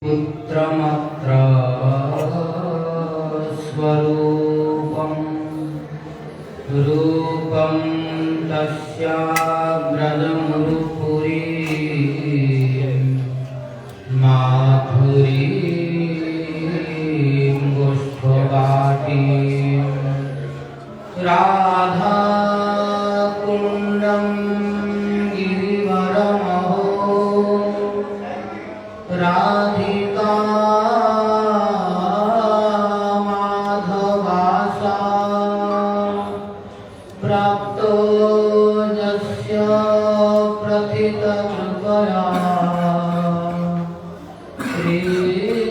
पुत्रमत्र स्वरूपं रूपं तस्याग्रजमुरुपुरी माधुरी गोष्ठवाटी राधा कुंडं गिरिवरमहो राधिका माधवासा प्राप्तो यस्य प्रथितकृपया श्रीगुरुं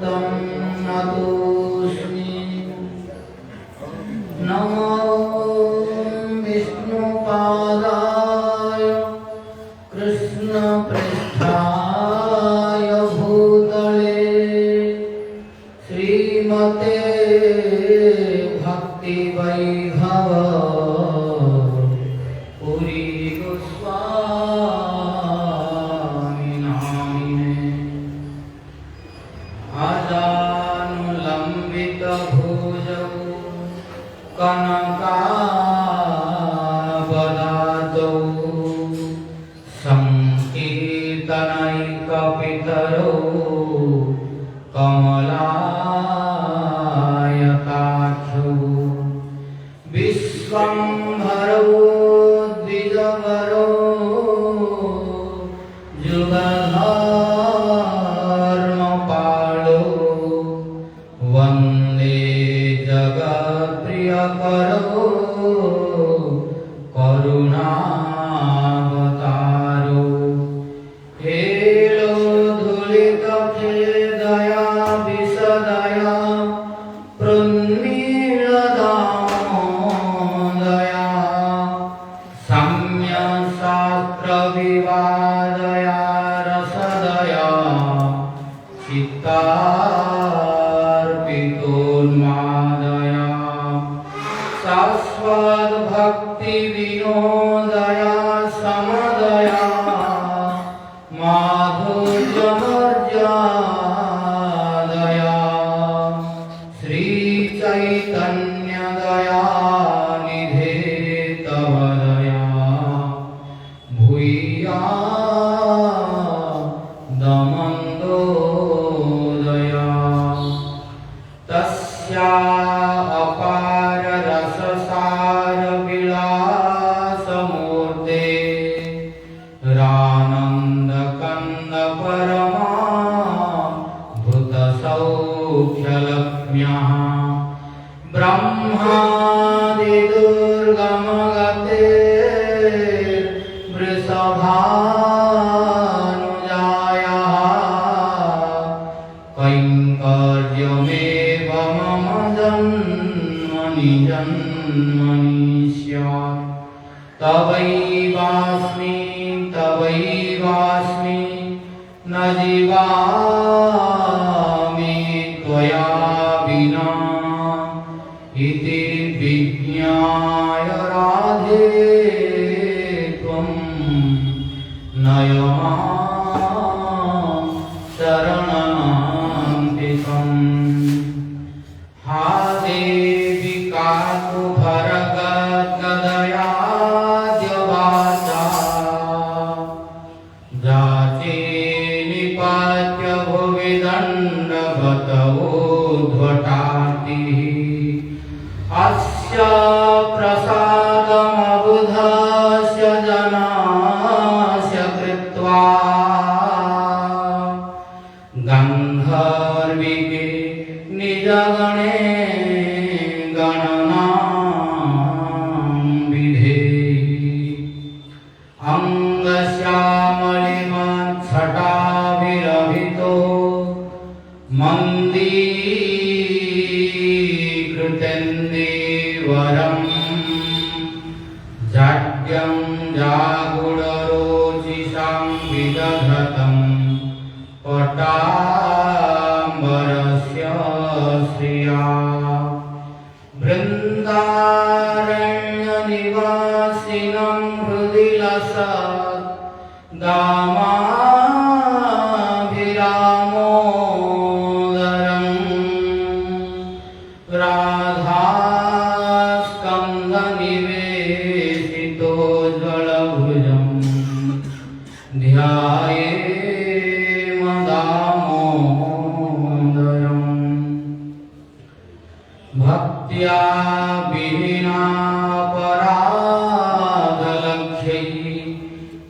तं नतोऽस्मि। नमो विष्णुपादाय कृष्णपृष्ठाय भूतले श्रीमते भक्तिवैभव पुरी गोस्वामी नामिने। आजानुलम्बित भुजौ कनकावदातौ संकीर्तनैकपितरो कमलायताक्षौ विश्वम्भरो द्विजवरो जुगधर्मपालो वन्दे जगत्प्रियकरो करुणावतारो। हेलो धूलितखेदया विशदया प्रुन्मीलदामोदया सम्यक्शास्त्रविवादया रसदया चित्तार्पितोन्मादया शाश्वतभक्तिविनोदया समदया माधुर्यमर्यादया श्रीचैतन्यदया निधे तव दया भूयादमन्दोदया। तस्या अपार रससार विलासमूर्ते रानन्दकन्द परमा भूतसौख्यलक्ष्म्यः ब्रह्मादिदुर्गमगते वृषभानुजायाः कैङ्कर्यमेव मम जन्मनि जन्मनि स्यात्। तवैवास्मि तवैवास्मि न जीवामि त्वया विना इति विज्ञाय राधे त्वं नय मां शरणमन्तिकम्। हा देवी काकुभरगद्गदयाद्यवाचा जाचे निपात्य भुवि दण्डवतोऽध्वटातिः अस्य प्रसादमबुधस्य जनास्य कृत्वा गन्धर्विके निजगणे गणनां विधेहि। अंगश्यामलिमच्छटाभिरभितो मन्दीकृतेन्दीवरम् जाड्यं जागुडरोचिषां विदधतं पटाम्बरस्य श्रिया। वृन्दारण्यनिवासिनं हृदि लसत् दामा दामोदरम् भक्त्या विहीनापराधलक्ष्यै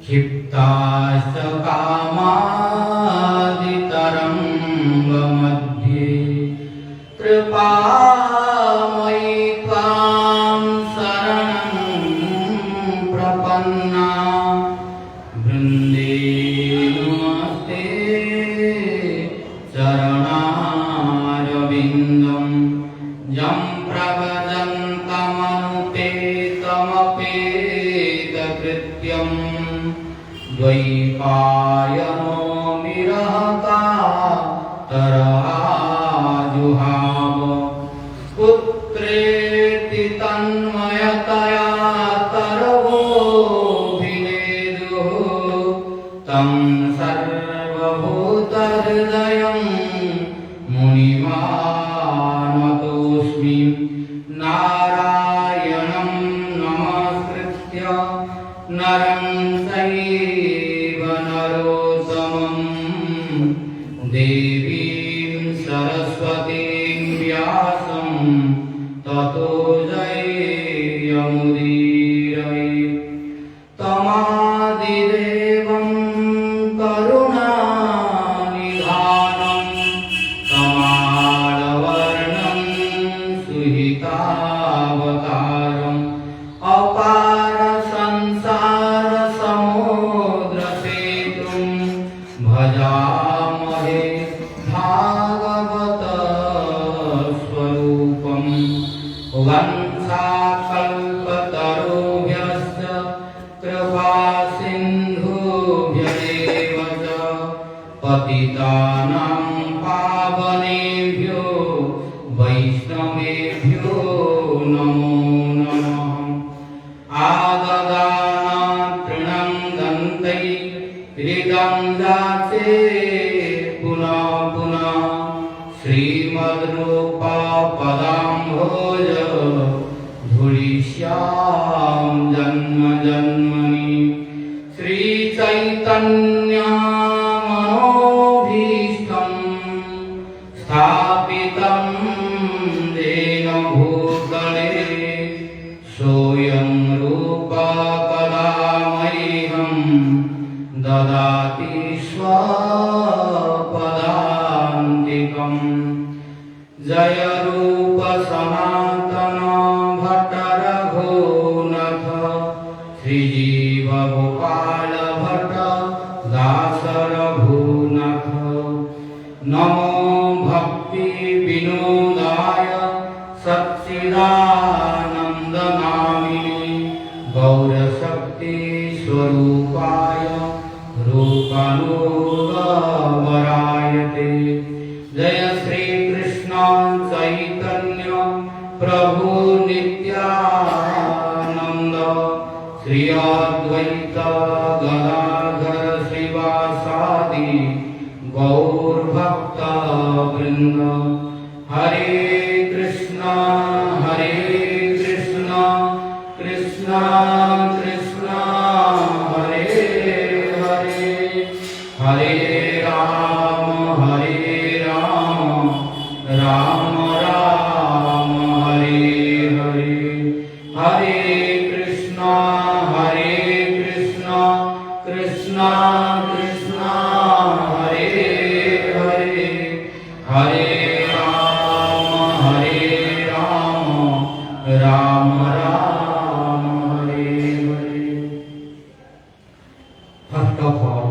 क्षिप्ताश्च कामादितरङ्गमध्ये कृपामयि त्वां शरणं प्रपन्ना वृन्दे नमस्ते चरणारविन्दं यं प्रव्रजन्तमनुपेतमपेतकृत्यं द्वैपायनो विरहकातराजुहाव पुत्रेति तन्मयतया तरवोऽभिनेदुः तं सर्वभूतहृदयं मुनिमानतोऽस्मि नारायणं नमस्कृत्य नरं चैव नरोत्तमं देवीं सरस्वतीं व्यासं ततो जयमुदीरये तमादिदेवं करुणानिधानं कमालवर्णं सुहितावतारम् अपार संसारसमुद्रसेतुं भजामहे भागवतस्वरूपम् वंशाकल्पतरुभ्यश्च कृपासिन्धुभ्येव च पतितानां पावनेभ्यो वैष्णवेभ्यो नमो नमः आददानातृणं दन्तै हृदं दासे पुनः पुनः श्रीमद्रूपपदाम्भोज धुलिष्यां जन्म जन्मनि श्रीचैतन्यमनोभीष्टं स्थापितं येन भूतले सोऽयं रूपः कदा मह्यं ददाति स्वपदान्तिकम् जय रूप सनातन भट्ट रघुनाथ श्रीजीव गोपाल भट्ट दास रघुनाथ नमो भक्ति विनोदाय सच्चिदानन्दनामिने गौरशक्ति स्वरूपाय रूपानुगवरायते जय श्री कृष्ण चैतन्य प्रभु नित्यानंद श्री अद्वैत गदाधर श्रीवासादि गौर भक्त वृंद हरे Krishna Krishna Krishna Hare Hare Hare Ram Ram Ram Hare Hare Hare Krishna Krishna Krishna Hare Hare Hare Ram Ram Ram Hare Hare First of all,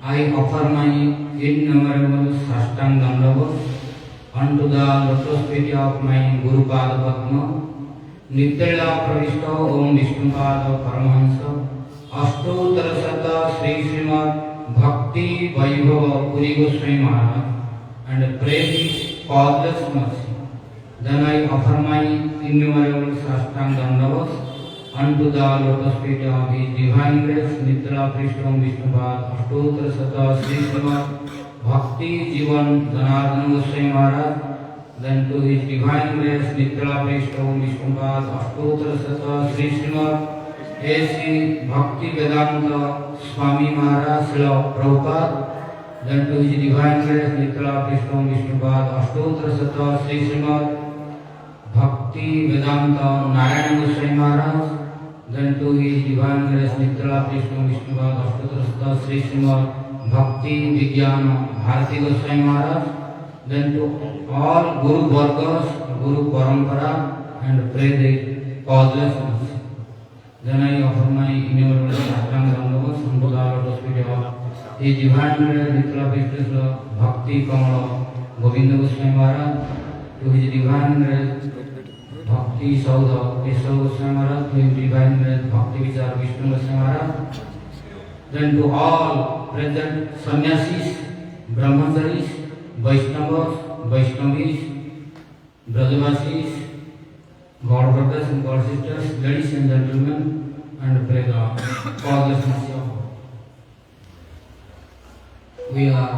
I offer my innumerable Sastang Dandavas unto the lotus feet of my Guru Pada Padma, Nityala Pravishta Om Vishnupada Paramahansa, Ashtottara Sata Sri Srimad Bhakti Vaibhava Puri Goswami Maharaj, and pray His causeless mercy. Then I offer my innumerable Sastang Dandavas unto the lotus feet of His Divine Grace, Nityala Pravishta Om Vishnupada, Ashtottara Sata Sri Srimad Bhakti Jivan Janardana Goswami Maharaj, then to His Divine Grace, Nityala Pravishta Om Vishnupada, Ashtottara Sata Sri Srimad A.C. Bhakti Vedanta Swami Maharaj, Srila Prabhupada, then to His Divine Grace Nitya Krishna Vishnupad, Ashtotra Sata Sri Srimad Bhakti Vedanta Narayana Goswami Maharaj, then to His Divine Grace Nitya Krishna Vishnupad, Ashtotra Sata Sri Srimad Bhakti Vijnana Bharati Goswami Maharaj, then to all Guru Vargas, Guru Parampara, and pray the causeless mercy. Then I offer my innumerable Ashtanga Dandavas unto the Lotus feet of His Divine Grace Nitya Krishna Bhakti Kamala Govinda Goswami Maharaj, to His Divine Grace Bhakti Saudha Keshav Goswami Maharaj, to His Divine Grace Bhakti Vichar Vishnu Goswami Maharaj, then to all present sannyasis, brahmacharis, Vaishnavas, Vaishnavis, Brajavasis, God brothers and God sisters, ladies and gentlemen, and pray the causeless mercy of God. We are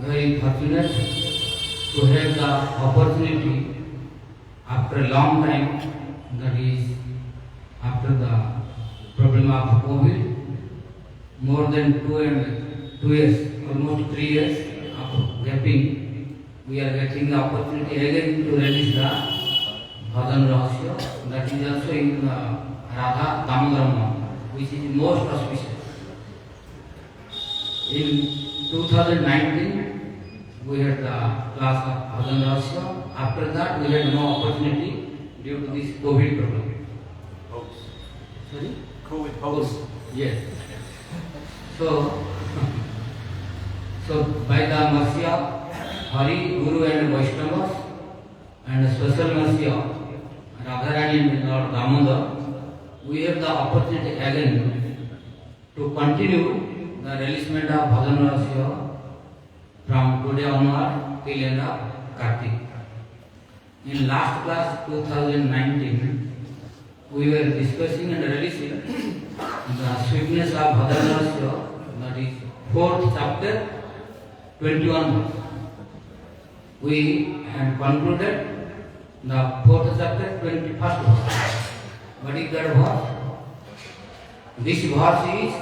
very fortunate to have the opportunity after a long time, that is after the problem of COVID, more than 2 years, almost 3 years of gapping, we are getting the opportunity again to release the Bhajan Rahasya, that is also in Radha Damodaram, which is most auspicious. In 2019, we had the class of Bhajan Rahasya. After that, we had no opportunity due to this COVID problem. Hoax. Sorry? COVID hoax. Yes. So by the mercy of Hari, Guru and Vaishnavas, and special mercy of Radharani and Lord Damodar, we have the opportunity again to continue the releasement of Bhajan Rahasya from today onward till end of Kartik. In last class 2019, we were discussing and releasing the sweetness of Bhajan Rahasya, that is 4th chapter, 21 verse. We had concluded the 4th chapter, 21st verse. What is that verse? This verse is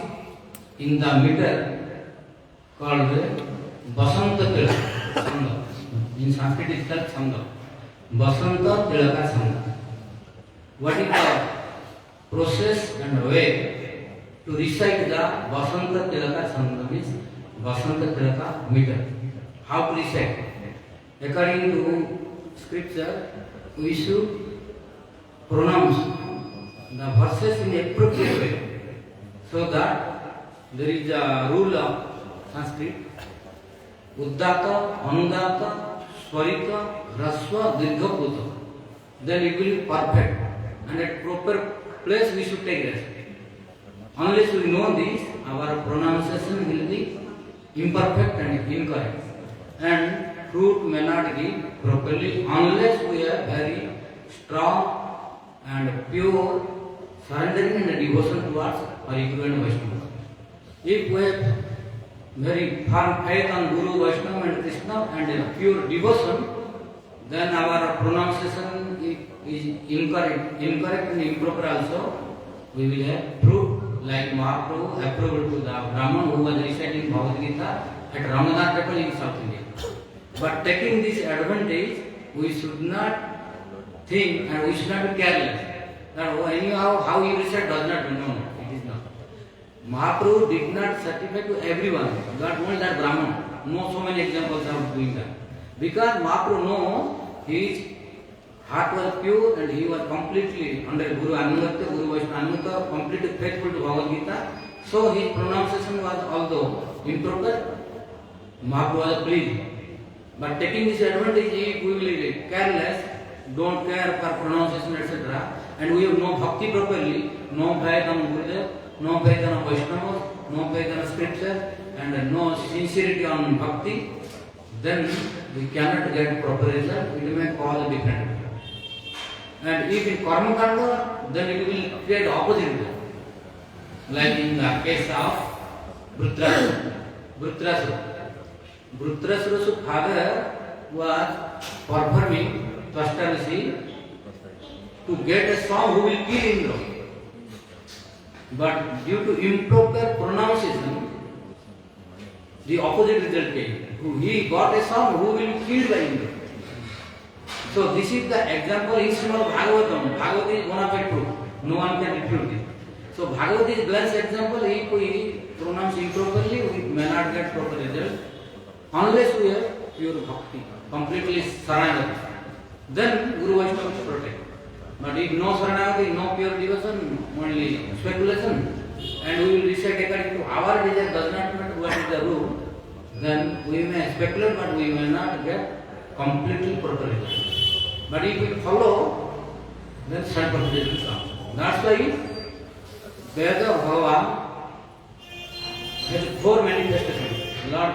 in the meter called Basanta Tilaka Chanda. In Sanskrit it is called Chanda. Basanta Tilaka Chanda. What is the process and way to recite the Basanta Tilaka Chanda, means Basanta Tilaka meter? How to recite? According to scripture, we should pronounce the verses in appropriate way, so that there is a rule of Sanskrit: Uddata, Anudata, Swarita, Rasva, Dirgha, Puta. Then it will be perfect, and at proper place we should take rest. Unless we know this, our pronunciation will be imperfect and incorrect, and fruit may not give properly unless we are very strong and pure, surrendering and devotion towards Hari, Guru and Vaishnava. If we have very firm faith on Guru, Vaishnava and Krishna and pure devotion, then our pronunciation is incorrect and improper also. We will have fruit like Mahaprabhu approved to the Brahman who was reciting Bhagavad Gita at Ramanath Temple in South India. But taking this advantage, we should not think and we should not be careless. That anyhow how you recite does not know. It is not. Mahaprabhu did not certify to everyone. God only that Brahman. No so many examples of doing that. Because Mahaprabhu know his heart was pure and he was completely under Guru Anugatya, Guru Vaishnava Anugatya, completely faithful to Bhagavad Gita. So his pronunciation was although improper, Mahaprabhu was pleased. But taking this advantage, if we will be careless, don't care for pronunciation, etc., and we have no bhakti properly, no faith on Gurudev, no faith on Vaishnava, no faith on scripture, and no sincerity on bhakti, then we cannot get proper result. It may cause a different result. And if in karma kanda, then it will create opposite result. Like in the case of Vritrasura. Vritrasura's father was performing Tvashta to get a son who will kill Indra. But due to improper pronunciation, the opposite result came. He got a son who will be killed by Indra. So this is the example in Srimad Bhagavatam. Bhagavad is bona fide proof. No one can refute it. So Bhagavad is best example. If we pronounce improperly, we may not get proper result. Unless we have pure bhakti, completely saranagati. Then Guru Vaishnava will protect. But if no saranagati, no pure devotion, only speculation, and we will recite according to our desire does not matter what is the rule, then we may speculate but we may not get completely proper result. But if we follow, then 100% will come. That's why Veda Bhagavan has 4 manifestations. Lord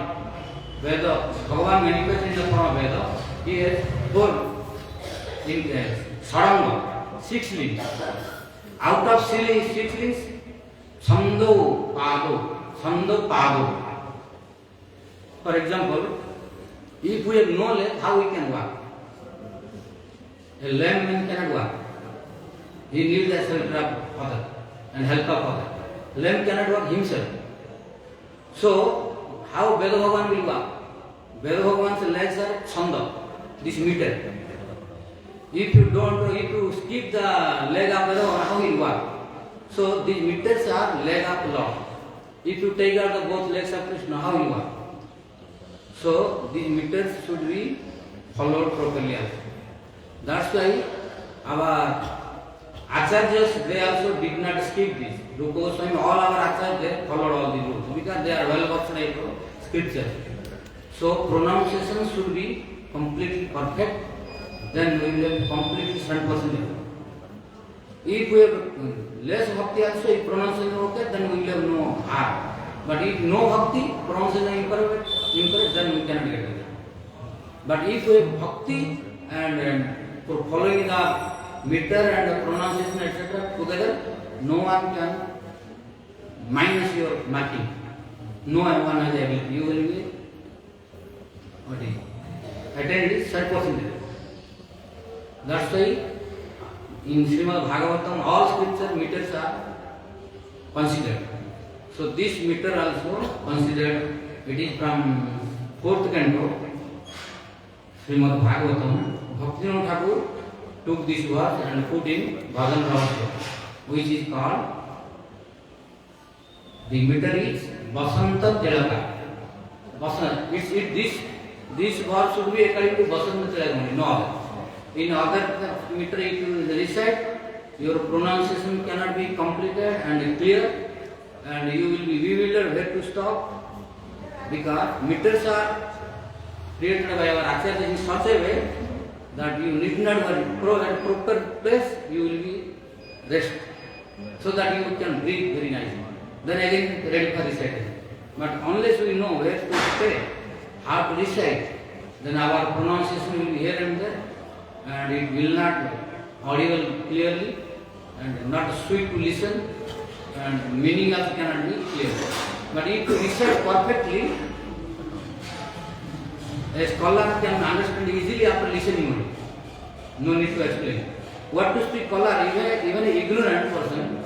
Veda, Bhagavan manifests in the form of Veda. He has 4 in Saranga, 6 links. Out of 6 links, Sando Pado. For example, if we have no leg, how we can walk? A lame man cannot walk. He needs the shelter of other and help of other. Lame cannot walk himself. So, how Veda Bhagavan will walk? Veda Bhagavan's legs are Chanda, this meter. If you skip the leg of Veda Bhagavan, how he will walk? So, these meters are leg of Lord. If you take out the both legs of Krishna, how he will walk? So, these meters should be followed properly also. That's why our Acharyas, they also did not skip this. Rupa Goswami, all our Acharyas, they followed all these rules because they are well versed in scripture. So pronunciation should be completely perfect, then we will have completely 100%. If we have less bhakti also, if pronunciation is okay, then we will have no harm. But if no bhakti, pronunciation is incorrect, then we cannot get it. But if we have bhakti and for following the meter and the pronunciation etc. together, no one can minus your marking. No one has ability. You will be attained is 100%. That's why in Srimad Bhagavatam all scripture meters are considered. So this meter also considered. It is from 4th canto Srimad Bhagavatam. Bhaktivinoda Thakur took this verse and put in Bhajan Rahasya, which is called, the meter is Basanta Tilaka. This verse should be according to Basanta Tilaka only, no other. In other meter, if you recite, your pronunciation cannot be completed and clear, and you will be bewildered where to stop, because meters are created by our Acharya in such a way that you need not worry. At proper place, you will be rest, so that you can breathe very nicely. Then again, ready for recitation. But unless we know where to stay, how to recite, then our pronunciation will be here and there, and it will not audible clearly, and not sweet to listen, and meaning also cannot be clear. But if you recite perfectly, a scholar can understand easily after listening only. No need to explain. What to speak scholar, even an ignorant person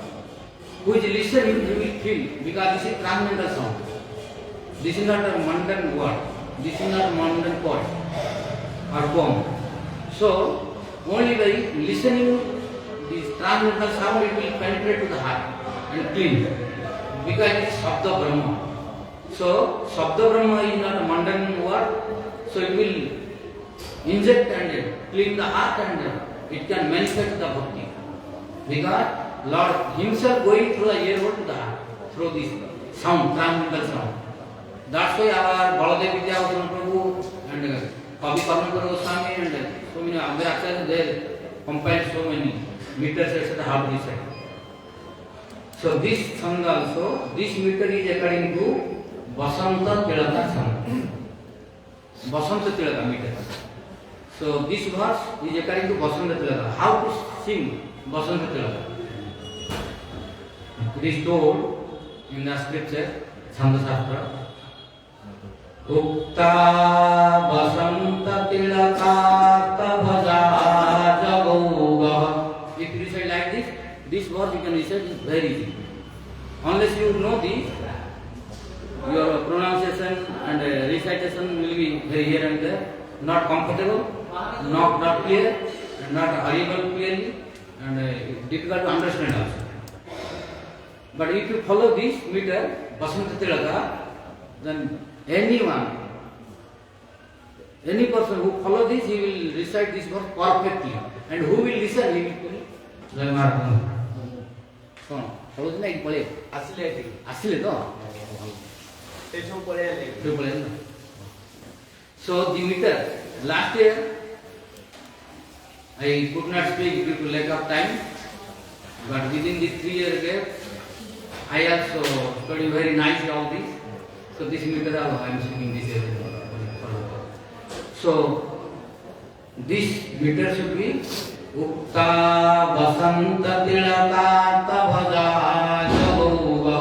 who is listening, he will feel, because this is transcendental sound. This is not a mundane word. This is not a mundane poem or poem. So, only by listening this transcendental sound, it will penetrate to the heart and clean. Because it is Sabda Brahma. So, Sabda Brahma is not a mundane word. So it will inject and clean the heart, and it can manifest the bhakti. Because Lord Himself going through the earword to the heart, through this sound, transcendental sound. That's why our Baladev Vidyabhasan Prabhu and Kavi Karnakar Goswami and so many other acharyas, they compiled so many meters etc. how to recite. So this song also, this meter is according to Basanta Tilaka song. Basanta Tilaka meter. So this verse is according to Basanta Tilaka. How to sing Basanta Tilaka? It is told in the scripture, Chanda Shastra. Ukta Basanta Tilaka Bhaja Jagoga. If you recite like this verse you can recite is very easy. Unless you know this, your pronunciation and recitation will be very here and there, not comfortable, not clear, and not audible clearly, and difficult to understand also. But if you follow this meter, Basanta Tilaka, then anyone, any person who follow this, he will recite this verse perfectly. And who will listen, he will tell. Jai Maharaj. Follow the next play. Asile to. So the meter, last year, I could not speak due to lack of time, but within this 3-year gap, I also studied very nicely all this. So this meter I am speaking this year. So this meter should be Ukta Basanta Tilaka Bhaja Javoga.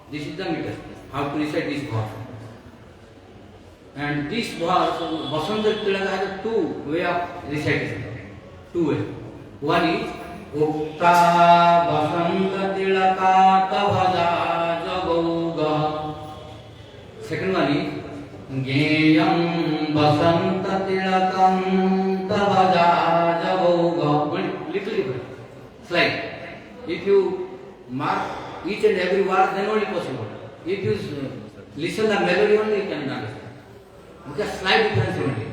This is the meter. How to recite this verse. And this verse, Basanta Tilaka has two way of recitation. Two ways. One is Ukta Basanta Tilaka Bhaja Javoga. Second one is Geyam Basanta Tilakam Tavaja Javoga. Little different. It's like if you mark each and every word, then only possible. If you listen the melody only, you can understand. Because slight difference only.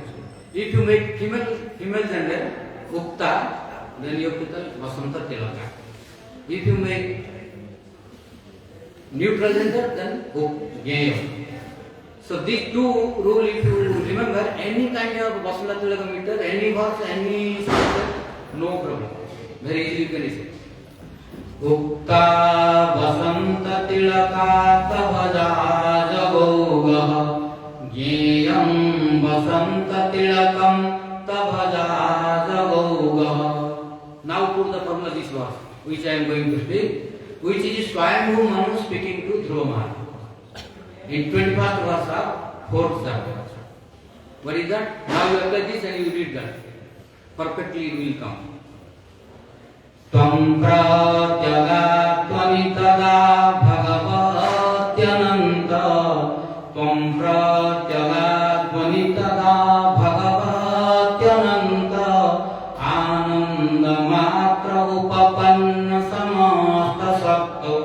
If you make female gender Ukta, then you put Basanta Tilaka. If you make neutral gender, then Geyam. So these two rules, if you remember, any kind of Basanta Tilaka meter, any verse, any structure, no problem. Very easily you can recite. Ukta Basanta Tilaka Tavaja Javoga Geyam Basanta Tilakam Tavaja Javoga. Now put the formula this verse, which I am going to speak, which is Swayambhu Manu speaking to Dhruva Maharaj. In 21st verse of 4th chapter. What is that? Now you apply this and you read that. Perfectly it will come. Tvam pratyaga tvanitada bhagavatyananta. Tvam pratyaga tvanitada bhagavatyananta. Ananda matra upapanna samasta sakto.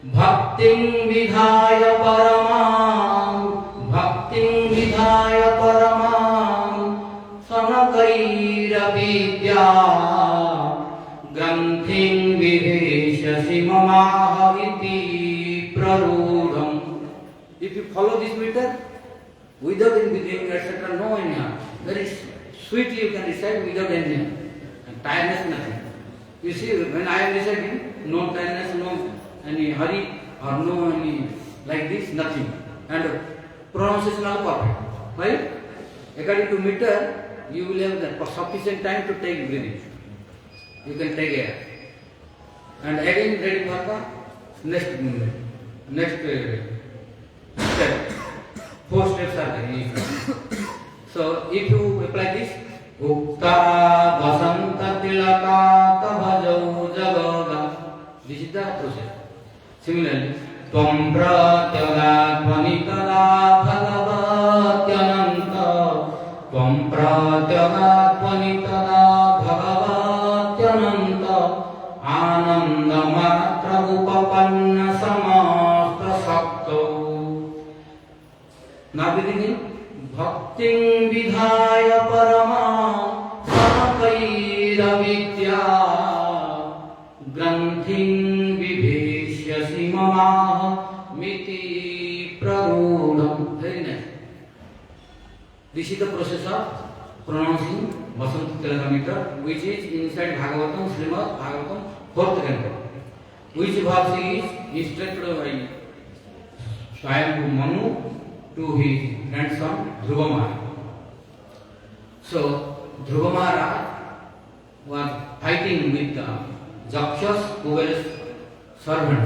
Bhaktim vidhaya paramam, bhaktim vidhaya paramam, sanakaira vidya, granthim viveshasi mamahaviti prarudham. If you follow this meter, without anything, etc., no anya, very sweetly you can recite without any tiredness, nothing. You see, when I am reciting, no tiredness, no any hurry or no any like this, nothing. And pronunciation are perfect. Right? According to meter, you will have the sufficient time to take breathing. You can take air. And again ready for the next step. 4 steps are there. So if you apply this, Ukta Basanta Tilaka Tavajau Jagaga. This is the process. Similarly, Tvam pratyaga tvanitada bhagavatyananta. Tvam pratyaga tvanitada bhagavatyananta. Ananda matra upapanna samasta sakto. Now beginning, bhaktim vidhaya parama sanakaira vidya. Granthim viveshyasi mamaha miti prarudham. Very nice. This is the process of pronouncing Basanta Tilaka meter, which is inside Bhagavatam, Srimad Bhagavatam, 4th canto, which verse is instructed by Swayambhu Manu to his grandson Dhruva Maharaj. So Dhruva Maharaj was fighting with Jakshas, Kuber's servant.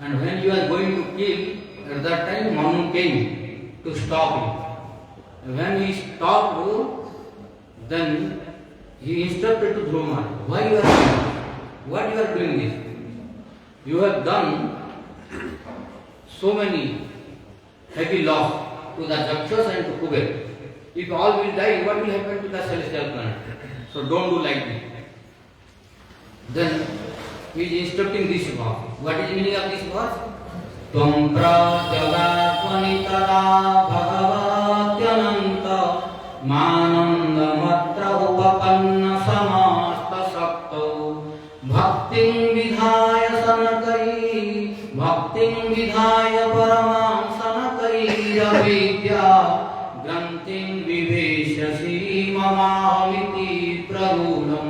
And when he was going to kill, at that time Manu came to stop him. When he stopped, then he instructed to Dhruva Maharaj, why you are doing this? What you are doing this? you have done so many heavy loss to the Jakshas and to Kuber. If all will die, what will happen to the celestial planet? So don't do like this. Then he is instructing this verse. What is the meaning of this verse? Tvam pratyagatvanitada bhagavatyananta manandamatra upapanna samasta sakto bhaktim vidhaya sanakai bhaktim vidhaya paramam sanakai avidya grantim viveshasi mamahamiti pragulam.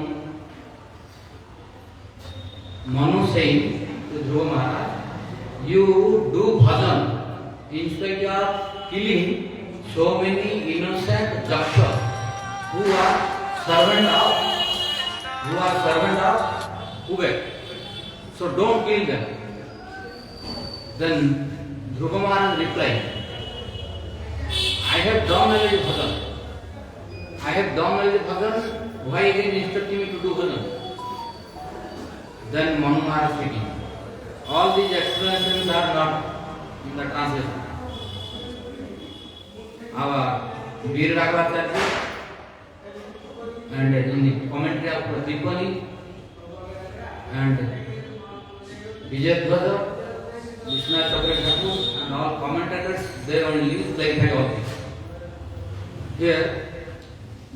Manu saying to Dhruva Maharaj, you do bhajan instead of killing so many innocent Jakshas who are servant of Kuber. So don't kill them. Then Dhruva Maharaj replied, I have done already bhajan. Why again instructing me to do bhajan? Then Manu Maharaj speaking. All these explanations are not in the translation. Our Veer Raghavacharya and in the commentary of Pratipani and Vijayadhara, Vishwanath Chakravarti and all commentators, they only clarified all this. Here,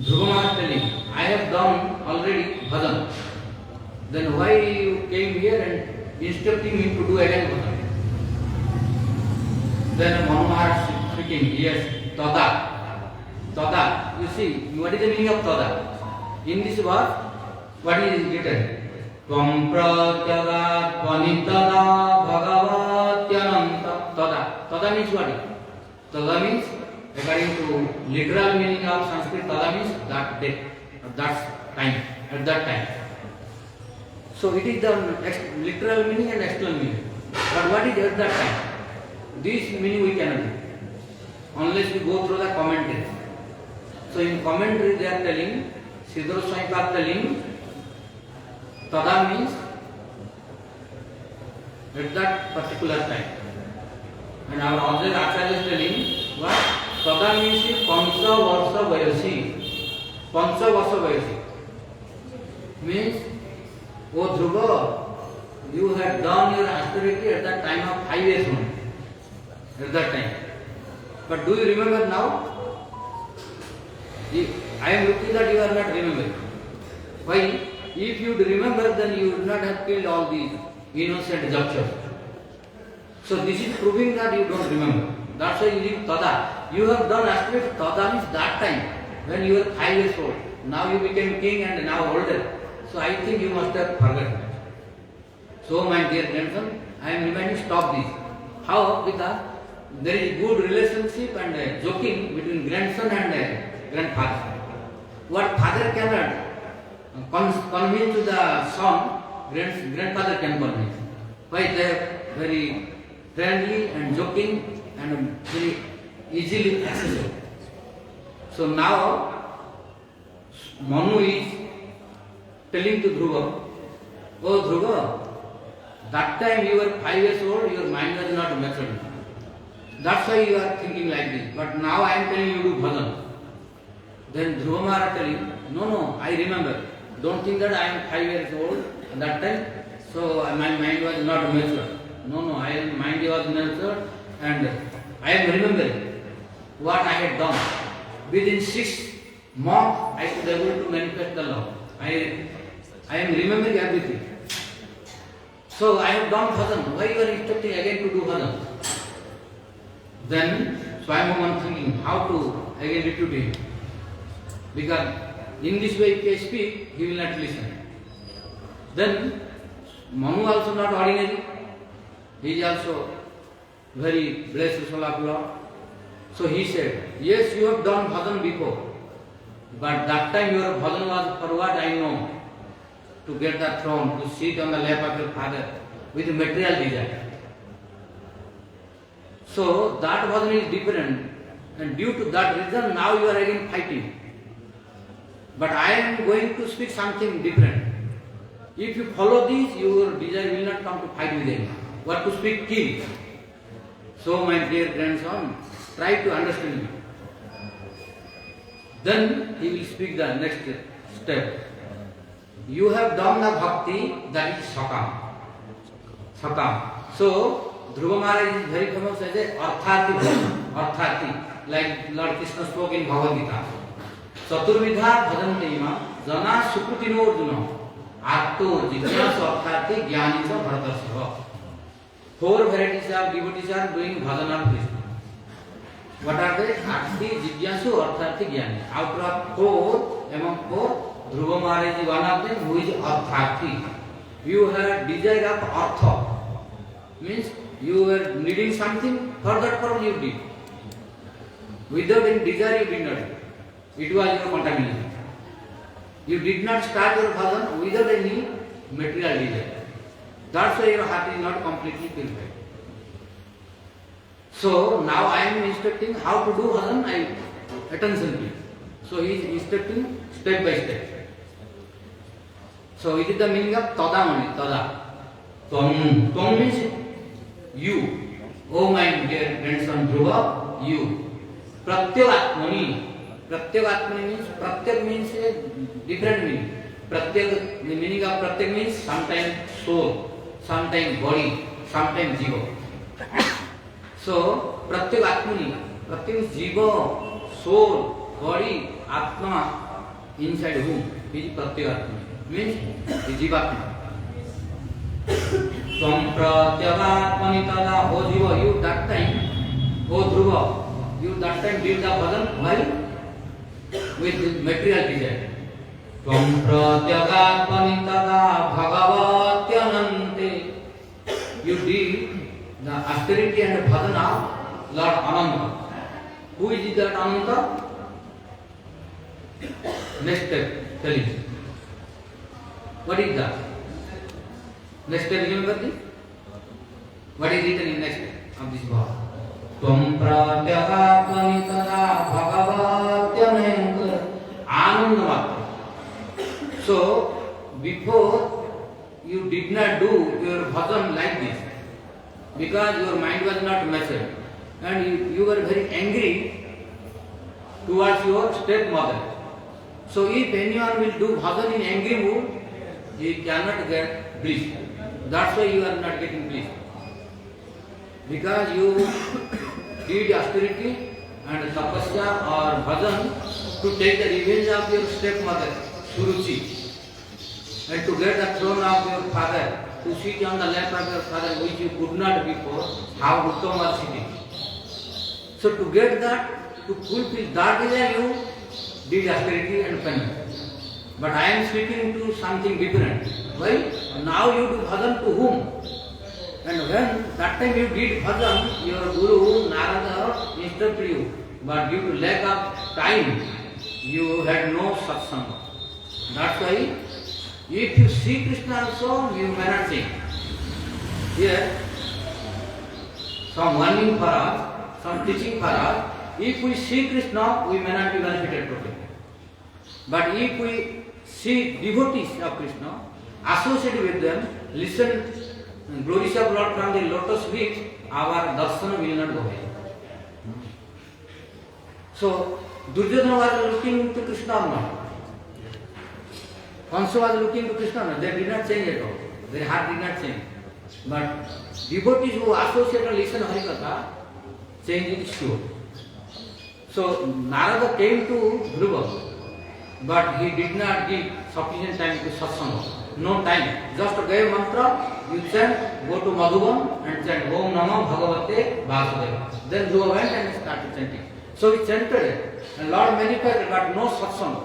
Dhruva Maharaj telling, I have done already bhajan. Then why you came here and instructing me to do again bhajan? Then Manu Maharaj speaking, yes, tada. You see, what is the meaning of tada? In this verse, what is written? Tvam pratyagatvanitada bhagavatyananta tada. Tada means what? Tada means, according to literal meaning of Sanskrit, tada means that day, at that time. So it is the literal meaning and external meaning. But what is at that time? This meaning we cannot do unless we go through the commentary. So in commentary they are telling, Siddhar Swami are telling, tada means at that particular time. And our Ajay Acharya is telling, what? Tada means Pancha Varsha Vayasi. Means, O Dhruva, you had done your austerity at that time of 5 years only. At that time. But do you remember now? I am looking that you are not remembering. Why? If you remember, then you would not have killed all these innocent Jakshas. So this is proving that you don't remember. That's why you leave tada. You have done austerity. Tada means that time when you were 5 years old. Now you became king and now older. So I think you must have forgotten. So my dear grandson, I am reminding, stop this. How? Because there is good relationship and joking between grandson and grandfather. What father cannot convince to the son, grandfather can convince. Why? They are very friendly and joking and very easily accessible. So now Manu is telling to Dhruva, oh Dhruva, that time you were 5 years old, your mind was not matured. That's why you are thinking like this. But now I am telling you to do bhajan. Then Dhruva Maharaj telling, no, I remember. Don't think that I am 5 years old at that time, so my mind was not matured. No, my mind was matured and I am remembering what I had done. Within 6 months, I should be able to manifest the law. I am remembering everything. So I have done bhajan. Why you are instructing again to do bhajan? Then Swami was thinking how to again refute him. Because in this way if I speak, he will not listen. Then Manu also not ordinary. He is also very blessed soul of Lord. So he said, yes, you have done bhajan before. But that time your bhajan was for what I know. To get the throne, to sit on the lap of your father with material desire. So that bhajan is different. And due to that reason, now you are again fighting. But I am going to speak something different. If you follow this, your desire will not come to fight with them. What to speak, kill. So my dear grandson, try to understand me. Then he will speak the next step. You have done the bhakti, that is sakam. Sakam. So Dhruva Maharaj is very famous as a Arthati, like Lord Krishna spoke in Bhagavad Gita. Chaturvidha bhajanteima jana sukrutino arjuna arto jignasu arthati jnani cha bharatarsha. 4 varieties of devotees are doing bhajan of Krishna. What are they? Arti, Jigyasu, Arthati, Jnani. Out of 4, among 4, Dhruva Maharaj is one of them who is Arthati. You have desire of Artha. Means you were needing something, for that form you did. Without any desire you did not. It was your contamination. You did not start your bhajan without any material desire. That's why your heart is not completely purified. So now I am instructing how to do bhajan, attention please. So he is instructing step by step. So it is the meaning of tada only, tada. Tvam. Tvam means you. Oh my dear grandson Dhruva, you. Pratyagatmani. Pratyagatmani means, pratyak means a different meaning. Pratyak, the meaning of pratyak means sometimes soul, sometimes body, sometimes jiva. So, Pratyek Atmani, Pratyek means jiva, soul, body, Atma, inside whom is Pratyek Atmani, means the Jivatma. Tvam Pratyek Atmani tada, O jiva, you that time, O Dhruva, you that time did the bhajan, why? With material desire. Tvam Pratyek Atmani tada, Bhagavatyanante, you did the austerity and bhajan of Lord Ananta. Who is that Ananta? Next step, tell him. What is that? Next step, remember this? What is written in next step of this verse? Tvam pratyakatmani tada bhagavatyanayam anandamatra. So, before you did not do your bhajan like this, because your mind was not matured and you were very angry towards your stepmother. So if anyone will do bhajan in angry mood, he cannot get bliss. That's why you are not getting bliss. Because you did austerity and tapasya or bhajan to take the revenge of your stepmother, Suruchi, and to get the throne of your father, to sit on the lap of your father, which you could not before, how Uttama was sitting. So to get that, to fulfill that desire, you did austerity and penance. But I am speaking to something different. Why? Now you do bhajan to whom? And when that time you did bhajan, your Guru Narada instructed you. But due to lack of time, you had no satsanga. That's why if you see Krishna also, you may not sing. Here, some warning for us, some teaching for us, if we see Krishna, we may not be benefited from it. But if we see devotees of Krishna, associate with them, listen glories of Lord from the lotus feet, our darsana will not go away. So, Duryodhana was looking to Krishna or not? Kansa was looking to Krishna or not? They did not change at all. Their heart did not change. But devotees who associate and listen Harikatha, change is sure. So, Narada came to Dhruva, but he did not give sufficient time to satsanga. No time. Just gave mantra, you chant, go to Madhuban and chant Om Namah Bhagavate Vasudeva. Then Dhruva went and started chanting. So he chanted it. And Lord manifested, but no satsanga.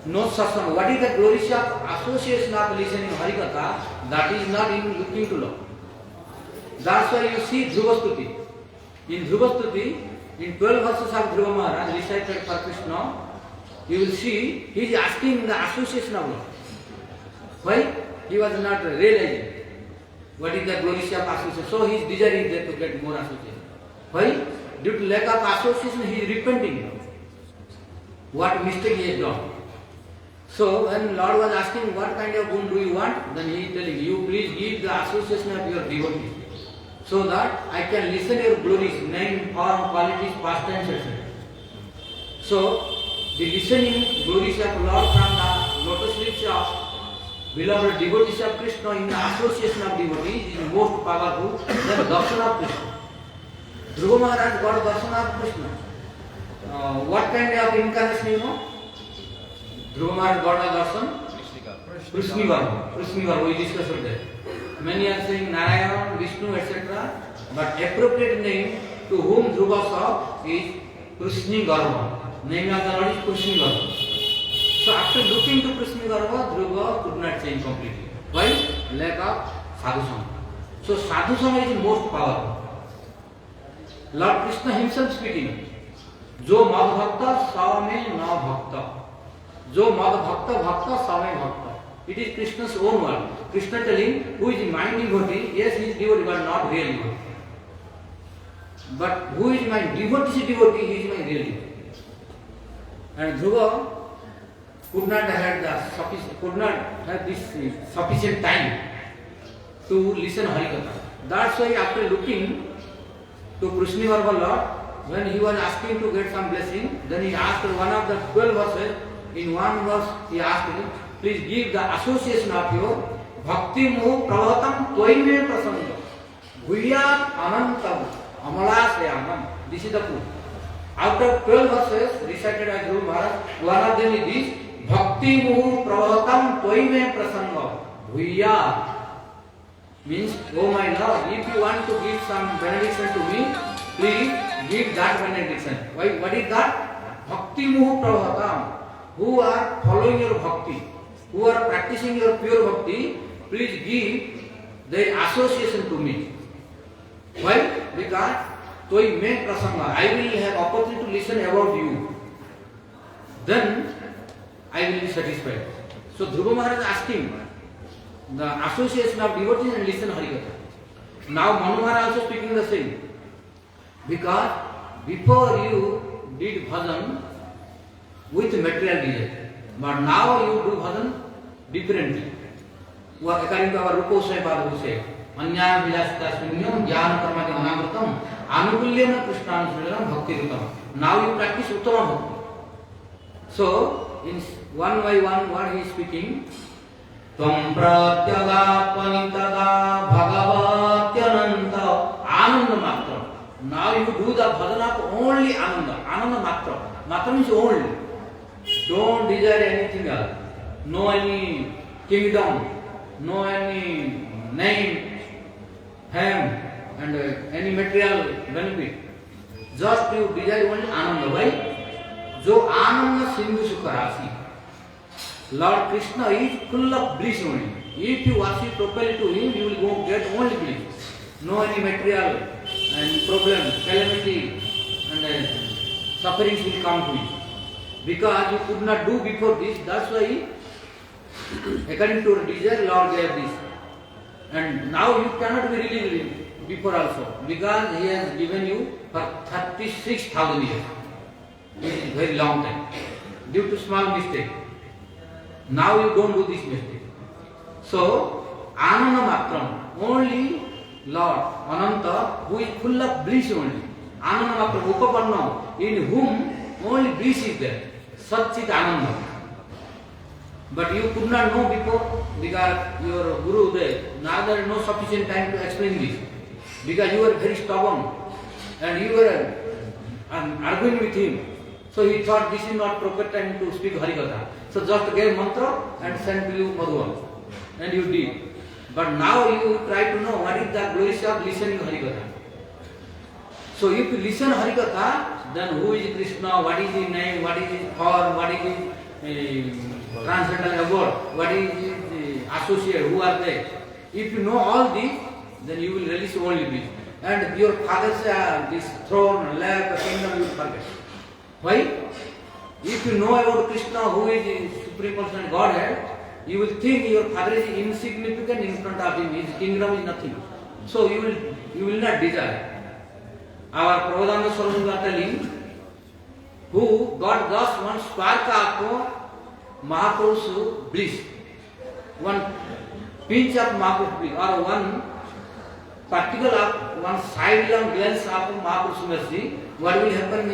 No satsanga. What is the glory of association of listening Harikatha? That is not in looking to Lord. That's why you see Dhruvastuti. In Dhruvastuti, in 12 verses of Dhruva Maharaj recited for Krishna, you will see he is asking the association of Lord. Why? He was not realizing what is the glory of association. So his desire is there to get more association. Why? Due to lack of association, he is repenting what mistake he has done. So when Lord was asking what kind of boon do you want, then he is telling you, please give the association of your devotees, so that I can listen your glories, name, form, qualities, pastimes, etc. So the listening glories of Lord from the lotus lips of beloved devotees of Krishna in the association of devotees is most powerful than darshan of Krishna. Dhruva Maharaj got darshan of Krishna. What kind of incarnation you know? Dhruva Maharaj got a darshan? Prishnivar, we discussed that. Many are saying Narayana, Vishnu, etc. But appropriate name to whom Dhruva saw is Prishnigarva. Name of the Lord is Prishnigarva. So after looking to Prishnigarva, Dhruva could not change completely. Why? Lack of sadhusanga. So sadhusanga is most powerful. Lord Krishna himself speaking, जो मद भक्त सा में न भक्त, जो मद भक्त भक्त सा में भक्त. It is Krishna's own word. Krishna telling who is my devotee, yes he is devotee but not real devotee. But who is my devotee, he is my real devotee. And Dhruva could not have this sufficient time to listen Harikatha. That's why after looking to Prishnivarva Lord, when he was asking to get some blessing, then he asked one of the 12 verses. In one verse he asked him, please give the association of your bhakti mu pravatam toime prasanga guhyat anantam amalasayamam. This is the proof. Out of 12 verses recited by Dhruva Maharaj, one of them is this: bhakti mu pravatam toime prasanga guhyat. Means, oh my Lord, if you want to give some benediction to me, please give that benediction. Why? What is that? Bhakti muhu pravatam. Who are following your bhakti, who are practicing your pure bhakti, please give their association to me. Why? Because toi me prasanga, I will have opportunity to listen about you. Then I will be satisfied. So Dhruva Maharaj is asking the association of devotees and listen Harikatha. Now Manu Maharaj also speaking the same. Because before you did bhajan with material desire, but now you do bhajan differently. According to our Rupa Goswami said, Anya Vilasita Sunyam Jnana Karmati Anamritam Anukulyana Krishnanusulam Bhakti Rutam. Now you practice Uttama Bhakti. So, in one by one what he is speaking, Tvam Pratyaga Panitada Bhagavatyananta Ananda Matra. Now you do the bhajan of only Ananda. Ananda Matra. Matra means only. Don't desire anything else. No any kingdom, no any name, fame, and any material benefit. Just you desire only Ananda. Why? Jo Ananda Sindhu Sukharasi. Lord Krishna is full of bliss only. If you worship properly to him, you will go get only bliss. No any material and problem, calamity and sufferings will come to you. Because you could not do before this, that's why according to your desire, Lord gave this. And now you cannot be released before also, because he has given you for 36,000 years. It is very long time. Due to small mistake. Now you don't do this mistake. So, Ananda Matram, only Lord Ananta, who is full of bliss only. Ananda Matram, Upapanna, in whom only bliss is there. Satchit Ananda. But you could not know before because your Guru there, neither no sufficient time to explain this. Because you were very stubborn and you were arguing with him. So he thought this is not proper time to speak Harikatha. So just gave mantra and sent to you Madhuva. And you did. But now you try to know what is the glory of listening Harikatha. So if you listen Harikatha, then who is Krishna, what is his name, what is his form, what is his transcendental abode, what is his associate, who are they? If you know all this, then you will release only this. And your father's this throne, lap, kingdom you will forget. Why? If you know about Krishna, who is the Supreme Personality Godhead, you will think your father is insignificant in front of him, his kingdom is nothing. So you will not desire. Our Prabhupada Saraswati are telling, who got just one spark of Mahaprabhu's bliss, one pinch of Mahaprabhu's bliss, or one particle of one sidelong glance of Mahaprabhu's mercy, what will happen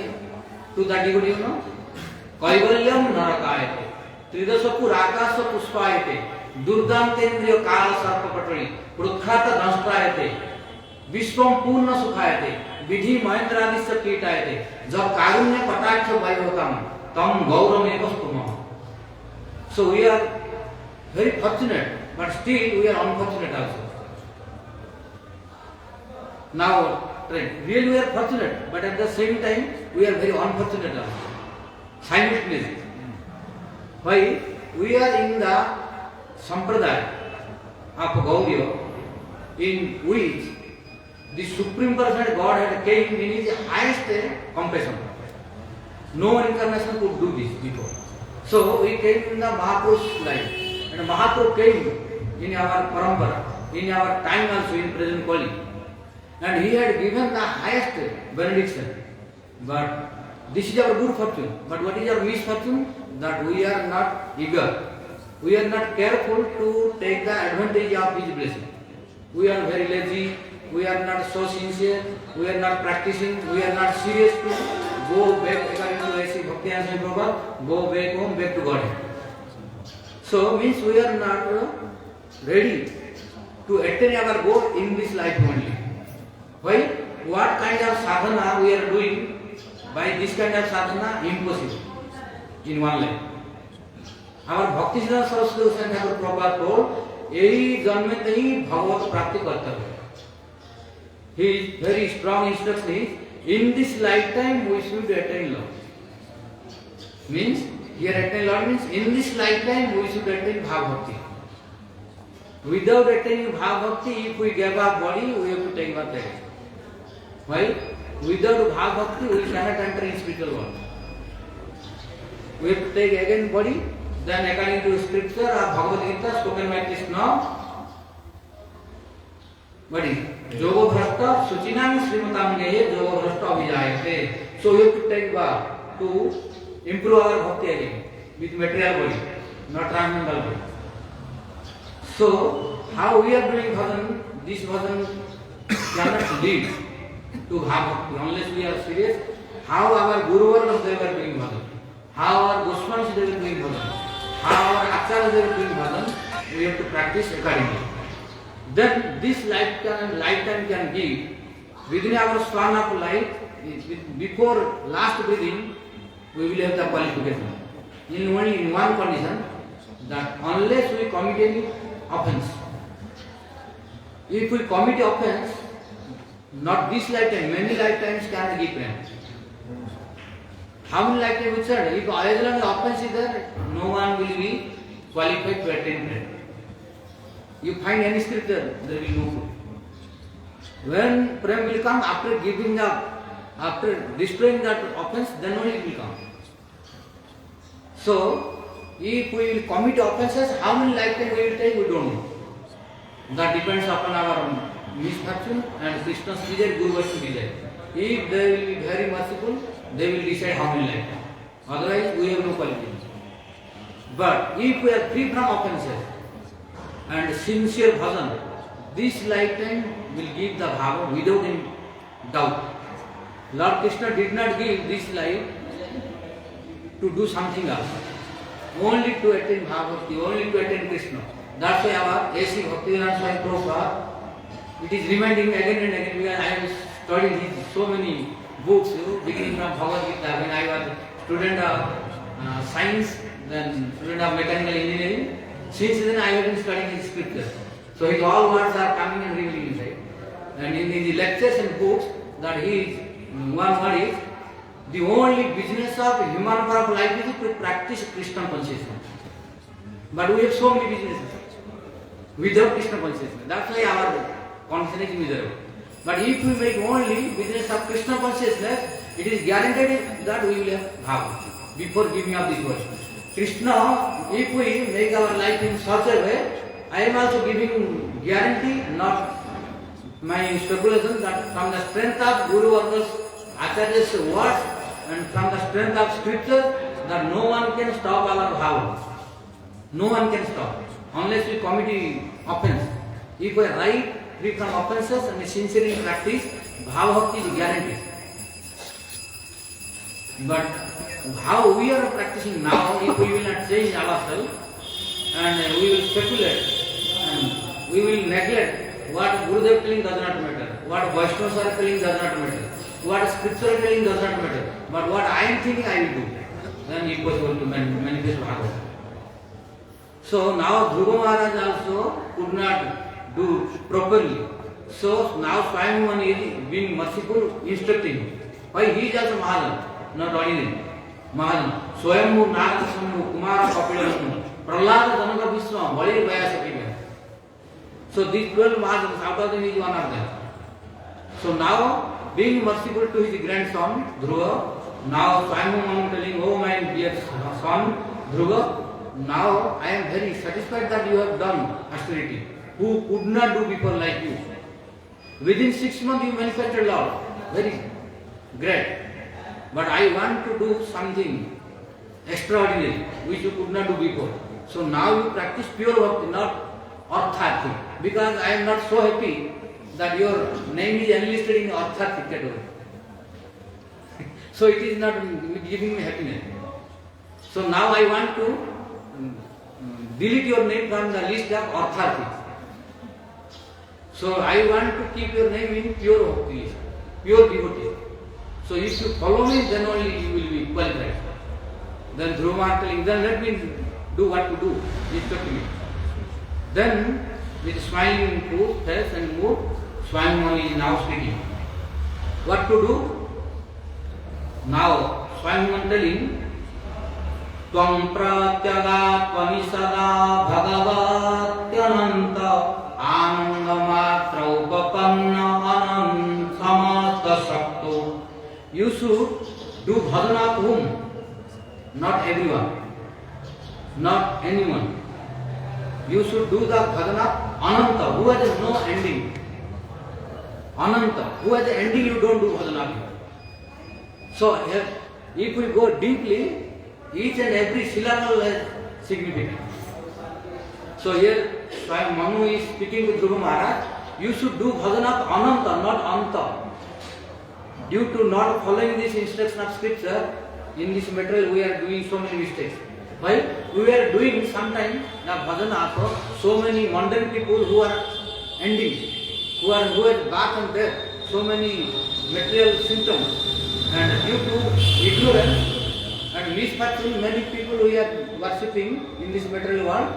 to that devotee, you know? Kaivalyam narakayate, Tridasapu rakasa puspayate, Durdantendriya kala sarpapatari, Prutkhata dhanstrayate, Vishwam purna sukhayate, Vidhi mahendradisya kitayate, Jab karunya pataksha vaivakam, Tam gaurameva spumam. So we are very fortunate, but still we are unfortunate also. Now, really we are fortunate, but at the same time we are very unfortunate also. Simultaneously. Why? We are in the Sampradaya of Gauriya, in which the Supreme Personality God had came in His highest compassion. No incarnation could do this before. So we came in the Mahaprabhu's life, and Mahaprabhu came in our parampara, in our time also, in present Kali, and he had given the highest benediction. But this is our good fortune. But what is our misfortune? That we are not eager. We are not careful to take the advantage of His blessing. We are very lazy. We are not so sincere. We are not practicing. We are not serious to go back, according to A.C. Bhaktivedanta Swami Prabhupada, go back home, back to God. So means we are not ready to attain our goal in this life only. Why? What kind of sadhana we are doing? By this kind of sadhana, impossible in one life. Our Bhaktisiddhanta Saraswati Goswami Thakur Prabhupada told, "Ehi janme te hi Bhagavat prapti kartavya." His very strong instruction is, in this lifetime we should attain Lord. Means, here attain Lord means, in this lifetime we should attain Bhav Bhakti. Without attaining Bhav Bhakti, if we give our body, we have to take our body. Why? Without Bhav Bhakti, we cannot enter in spiritual world. We have to take again body, then according to scripture or Bhagavad Gita spoken by Krishna, body. Yoga Bhrashta Suchinam Srimatam Geye Yoga Bhrashta Abhijayate. So we have to take bath to improve our bhakti again with material body, not transcendental body. So, how we are doing bhajan, this bhajan cannot lead to bhakti unless we are serious. How our Guru Varnas they were doing bhajan, how our Goswamis they were doing bhajan, how our Acharyas they were doing bhajan, we have to practice accordingly. Then this lifetime can give, within our span of life, before last breathing, we will have the qualification. Only in one condition, that unless we commit any offense. If we commit offense, not this lifetime, many lifetimes can give prema. How many lifetimes we said? If as long as offense is there, no one will be qualified to attain prema. You find any scripture, there will be no proof. When prema will come after giving up, after destroying that offense, then only it will come. So, if we will commit offenses, how many lifetimes we will take, we don't know. That depends upon our misfortune and Krishna's desire, Guru Vaishnava desire. If they will be very merciful, they will decide how many lifetimes. Otherwise, we have no qualification. But if we are free from offenses and sincere bhajan, this lifetime will give the bhava without any doubt. Lord Krishna did not give this life to do something else. Only to attain Bhagavati, only to attain Krishna. That's why our A.C. Bhaktivedanta Swami Prabhupada, it is reminding again and again, because I have studied his so many books, beginning from Bhagavad Gita, when I was student of science, then student of mechanical engineering. Since then I have been studying his scriptures. So his all words are coming and revealing inside. And in his lectures and books, that his one word is, the only business of human form of life is to practice Krishna consciousness. But we have so many businesses without Krishna consciousness. That's why our consciousness is miserable. But if we make only business of Krishna consciousness, it is guaranteed that we will have bhava before giving up this world. Krishna, if we make our life in such a way, I am also giving guarantee, not my speculation, that from the strength of Guru Vargas, Acharya's words, and from the strength of scripture, that no one can stop our bhava. No one can stop unless we commit offense. If we are right, free from offenses and sincerely practice, Bhava Bhakti is guaranteed. But how we are practicing now, if we will not change ourselves and we will speculate and we will neglect what Gurudev telling does not matter, what Vaishnavas are telling does not matter, what scripture telling does not matter, but what I am thinking I will do, then it was going to manifest Bhagavad. So now Dhruva Maharaj also could not do properly. So now Swami Muni is being merciful, instructing him. Why he is also Mahajan, not ordinary. Mahajan. Swayambhu, Nagasambu, Kumara, Kapilasambu, Prahlada, Janaka, Vishnu, Bali, Vyasa. So these 12 Mahajans, out of them is one of them. So now, being merciful to his grandson, Dhruva, now Swami Muni telling, oh my dear son, Dhruva, now I am very satisfied that you have done austerity. Who could not do before like you? Within 6 months you manifested Lord. Very great. But I want to do something extraordinary which you could not do before. So now you practice pure bhakti, not artharthi. Because I am not so happy that your name is enlisted in the artharthi category. So it is not giving me happiness. So now I want to delete your name from the list of artharthi. So I want to keep your name in pure bhakti, pure devotee. So if you follow me, then only you will be qualified. Then Dhruva telling, then let me do what to do. Instruct me. Then with smiling face and mood, Swami Muni is now speaking. What to do? Now Swami Muni telling, Tvam pratyagapani sada bhagavatyananta anandamatra upapanna anantamata sakto. You should do bhajana of whom? Not everyone, not anyone. You should do the bhajana Ananta, who has no ending. Ananta, who has an ending, you don't do bhajana. So if we go deeply, each and every syllable has significance. So here Swami Manu is speaking with Dhruva Maharaj, you should do bhajana of Ananta, not Anta. Due to not following this instruction of scripture, in this material we are doing so many mistakes. Why? We are doing sometimes the bhajana also, so many mundane people who are ending, who are birth and death, so many material symptoms, and due to ignorance and misfortune, many people we are worshipping in this material world,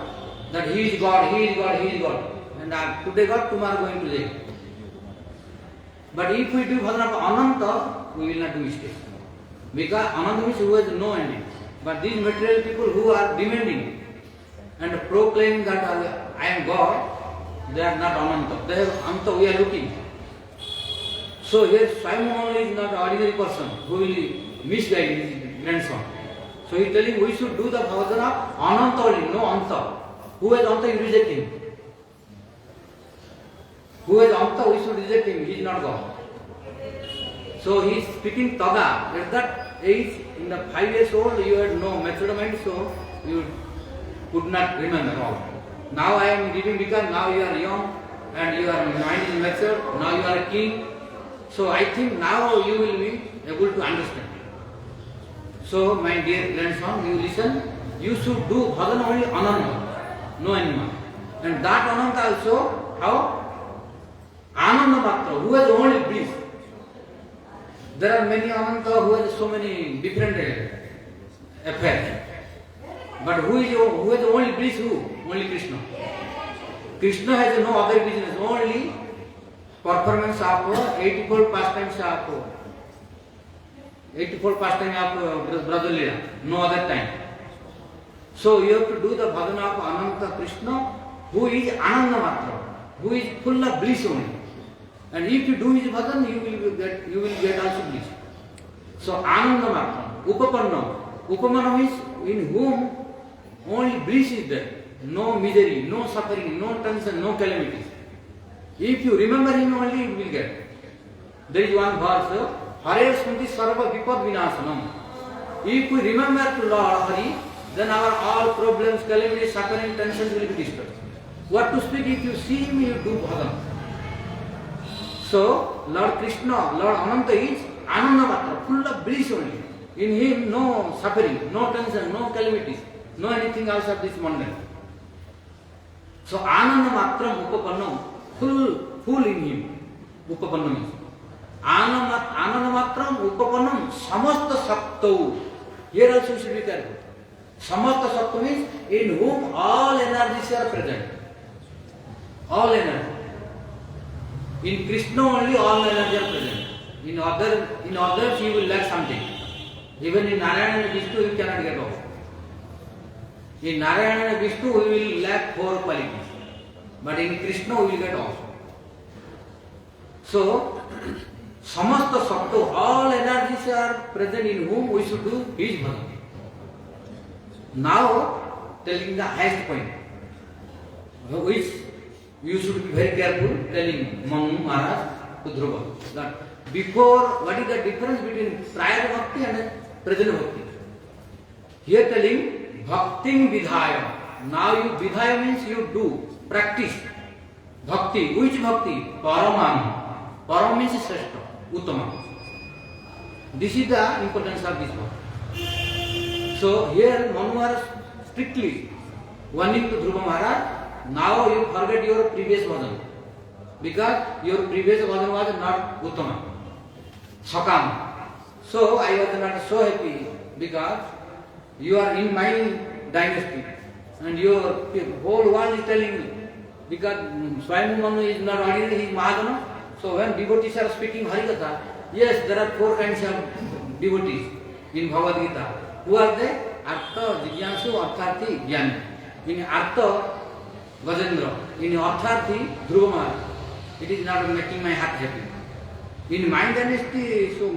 that he is God, he is God, he is God, and today God, tomorrow going to jail. But if we do bhajana of Ananta, we will not do mistake. Because Ananta means who has no ending. But these material people who are demanding and proclaiming that I am God, they are not Ananta. They have Anta, we are looking. So here Swami Muni is not an ordinary person who will misguide his grandson. So he is telling we should do the bhajana Ananta only, no Anta. Who has Anta, you reject him. Who has Anta, we should reject him, he is not God. So he is speaking Tada. At that age, in the 5 years old, you had no matured mind, so you could not remember all. Now I am giving because now you are young and your mind is mature, now you are a king. So I think now you will be able to understand. So my dear grandson, you listen, you should do bhajana only Ananta, no animal. And that Ananta also, how? Ananda Matra, who has only bliss. There are many Ananta who has so many different affairs. But who has only bliss? Who? Only Krishna. Krishna has no other business, only performance of 84 pastimes of 84 pastime of Brajalila, no other time. So you have to do the bhajana of Ananta Krishna, who is Ananda Matra, who is full of bliss only. And if you do his bhajan, you will get also bliss. So Ananda Matra, Upapanna. Upamanna means in whom only bliss is there. No misery, no suffering, no tension, no calamities. If you remember him only, you will get. There is one verse, Hare Smunti Sarva Vipad Vinasanam. If we remember to Lord Hari, then our all problems, calamities, suffering, tensions will be destroyed. What to speak if you see him, you do bhajan. So, Lord Krishna, Lord Ananta is Ananda Matra, full of bliss only. In him, no suffering, no tension, no calamities, no anything else of this mundane. So, Ananda Matram Upapannam, full in him. Upapannam is. Ananda Matram Upapannam Samasta Saptau. Here also should be careful. Samasta Saptau means in whom all energies are present. All energy. In Krishna only all energy are present. In others you will lack something. Even in Narayana and Vishnu you cannot get off. In Narayana and Vishnu we will lack 4 qualities. But in Krishna we will get off. So, Samasta Sapto, all energies are present in whom we should do his bhajan. Now, telling the highest point, which you should be very careful, telling Manu Maharaj to Dhruva, that before, what is the difference between prior bhakti and present bhakti? Here telling bhakting vidhaya. Now you vidhaya means you do, practice. Bhakti, which bhakti? Paramam. Param means Sreshta, Uttama. This is the importance of this bhakti. So here Manu Maharaj strictly warning to Dhruva Maharaj, now you forget your previous bhajan. Because your previous bhajan was not Uttama. Sakam. So I was not so happy because you are in my dynasty and your whole world is telling me. Because Swayam Manu is not ordinary, he is Mahadana. So when devotees are speaking Harikatha, yes, there are 4 kinds of devotees in Bhagavad Gita. Who are they? Artha, Jigyansu, Artharthi, Jnani. In Artha, Gajendra. In Artharthi, Dhruva Maharaj. It is not making my heart happy. In my dynasty, so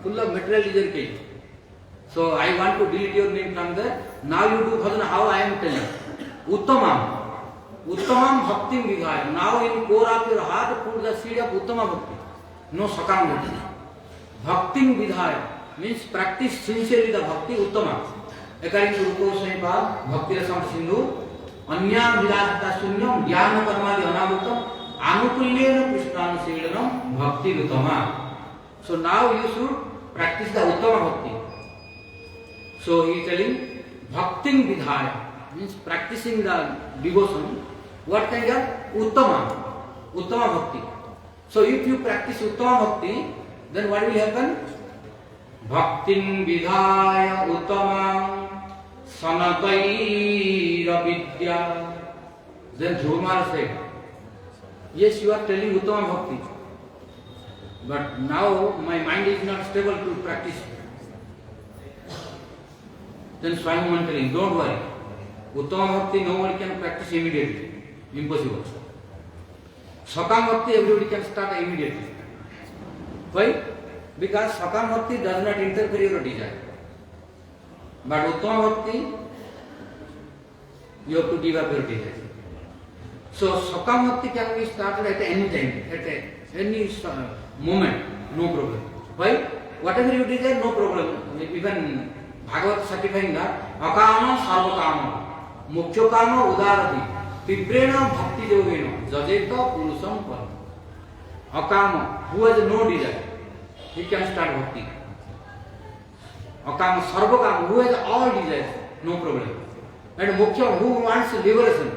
full of materialism came. So I want to delete your name from there. Now you do bhajan, how I am telling. Uttamam. Uttamam bhakti vidhaya. Now in core of your heart put the seed of Uttama bhakti. No sakam bhakti. Bhakti vidhaya means practice sincerely the bhakti Uttama. According to Rupa Goswami Pad, Bhakti Rasam Sindhu, Anyam Vilasata Sunyam, Jnana Karmadi Anavuttam, Anukulyena Krishnanu Sedanam, Bhakti Uttama. So now you should practice the Uttama bhakti. So he is telling Bhakti vidhaya means practicing the devotion. What kind of? Uttama bhakti. So if you practice Uttama bhakti, then what will happen? Bhaktin vidhaya uttamam sanataira vidya. Then Dhruva Maharaj said, yes, you are telling Uttama bhakti. But now my mind is not stable to practice. Then Swami Maharaj telling, don't worry. Uttama bhakti nobody can practice immediately. Impossible. Sakam bhakti everybody can start immediately. Why? Because Sakam bhakti does not interfere your desire. But Uttama bhakti, you have to give up your desire. So Sakam bhakti can be started at any time, at any moment, no problem. Why? Whatever you desire, no problem. Even Bhagavad certifying that Akama Sarvakama Mukhyokama Udarati Tibrena Bhakti Yogena Jajeta Purusam Param. Akama, who has no desire, he can start bhakti. Akama Sarvakama, who has all desires, no problem. And Mukhya, who wants liberation,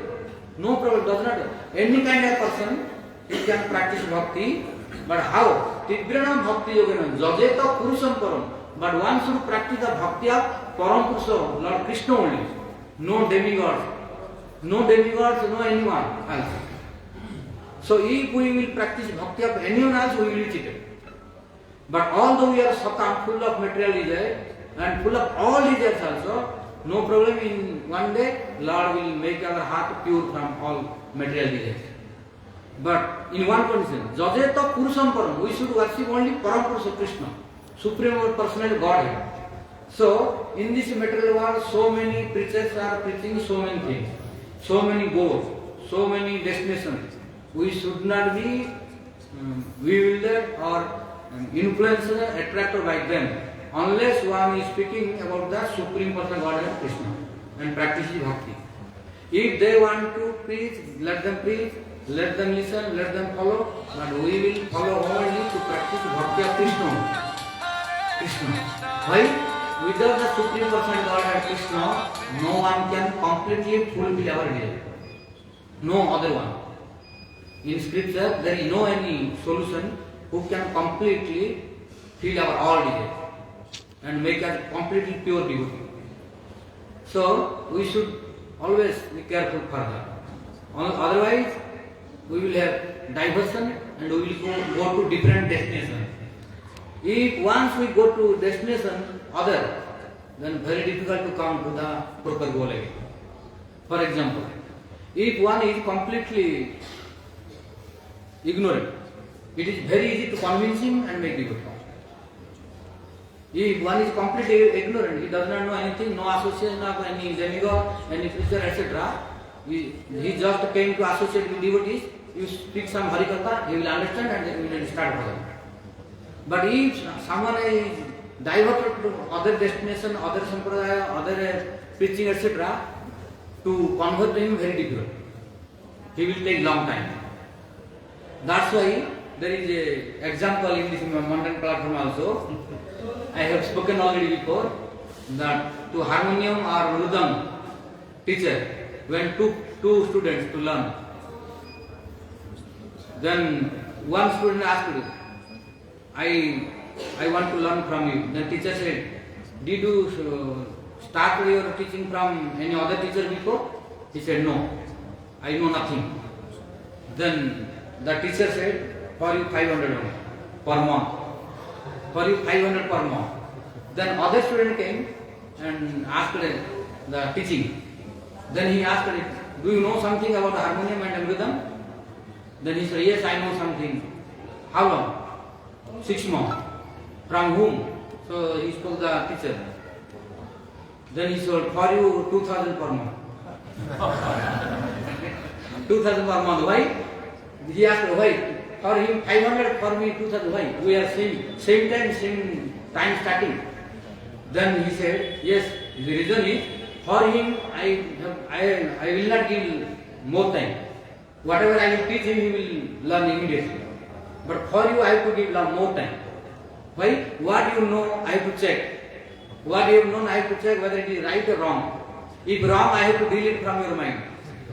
no problem, does not. Any kind of person, he can practice bhakti. But how? Tibrena Bhakti Yogena Jajeta Purusam Param. But one should practice the bhakti of Param Purusha, Lord Krishna only. No demigods, no anyone else. So if we will practice bhakti of anyone else, we will be cheated. But although we are sakam, full of material desire and full of all desires also, no problem, in one day Lord will make our heart pure from all material desires. But in one condition, Jajeta Purusam Param, we should worship only Param Purusha Krishna, Supreme Personal Godhead. So in this material world, so many preachers are preaching so many things, so many goals, so many destinations. We should not be bewildered or influenced or attracted by them, unless one is speaking about the Supreme Personal Godhead Krishna. and practice bhakti. If they want to preach, let them preach, let them listen, let them follow, but we will follow only to practice bhakti of Krishna. Krishna. Why? Without the Supreme Person Godhead Krishna, no one can completely fulfill our desire. No other one. In scripture, there is no any solution who can completely fill our all desire and make us completely pure devotee. So we should always be careful for that. Otherwise, we will have diversion and we will go to different destinations. If once we go to destination other, then very difficult to come to the proper goal again. For example, if one is completely ignorant, it is very easy to convince him and make devotee. If one is completely ignorant, he does not know anything, no association of any demigod, any preacher, etc. He just came to associate with devotees. You speak some Harikatha, he will understand and then he will start following. But if someone is diverted to other destination, other sampradaya, other preaching, etc., to convert him very difficult. He will take long time. That's why there is an example in this modern platform also. I have spoken already before that to harmonium or mridang teacher, when two students to learn, then one student asked, I want to learn from you. The teacher said, did you start your teaching from any other teacher before? He said, no, I know nothing. Then the teacher said, for you 500 per month. For you 500 per month. Then other student came and asked the teaching. Then he asked, do you know something about harmonium and mridang? Then he said, yes, I know something. How long? 6 months. From whom? So he spoke the teacher. Then he said, for you 2000 per month. 2000 per month. Why? He asked, why? For him 500, for me 2000. Why? We are same time starting. Then he said, yes, the reason is, for him I will not give more time. Whatever I will teach him, he will learn immediately. But for you, I have to give more time. Why? What you know, I have to check. What you have known, I have to check whether it is right or wrong. If wrong, I have to delete from your mind.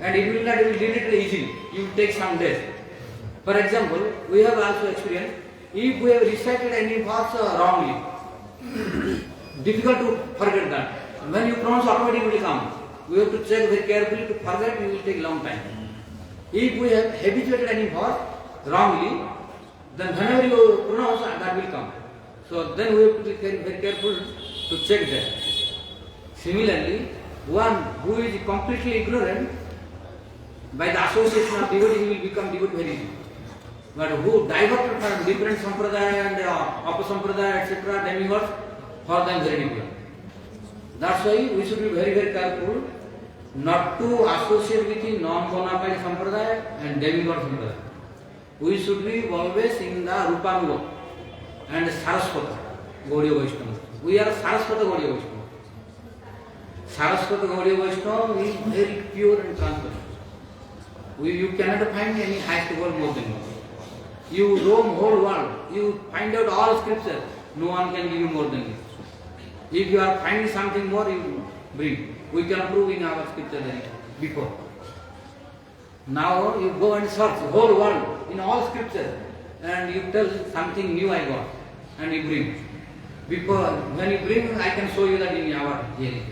And if you will not, you will delete it easily. You will take some days. For example, we have also experienced, if we have recited any verse wrongly, difficult to forget that. When you pronounce, automatically will come. We have to check very carefully. To forget, it will take long time. If we have habituated any verse wrongly, then whenever you pronounce, that will come. So then we have to be very careful to check that. Similarly, one who is completely ignorant, by the association of devotee, he will become devotee very easily. But who diverted from different sampradaya and apasampradaya, etc., demigods, for them very difficult. That's why we should be very, very careful not to associate with the non-bona fide sampradaya and demigod sampradaya. We should be always in the Rupanuga and Saraswata Gaudiya Vaishnava. We are Saraswata Gaudiya Vaishnava. Saraswata Gaudiya Vaishnava is very pure and transparent. You cannot find any highest world more than one. You roam whole world, you find out all scriptures, no one can give you more than this. If you are finding something more, you bring. We can prove in our scripture before. Now you go and search whole world in all scriptures and you tell something new I got and you bring. Before, when you bring, I can show you that in our area.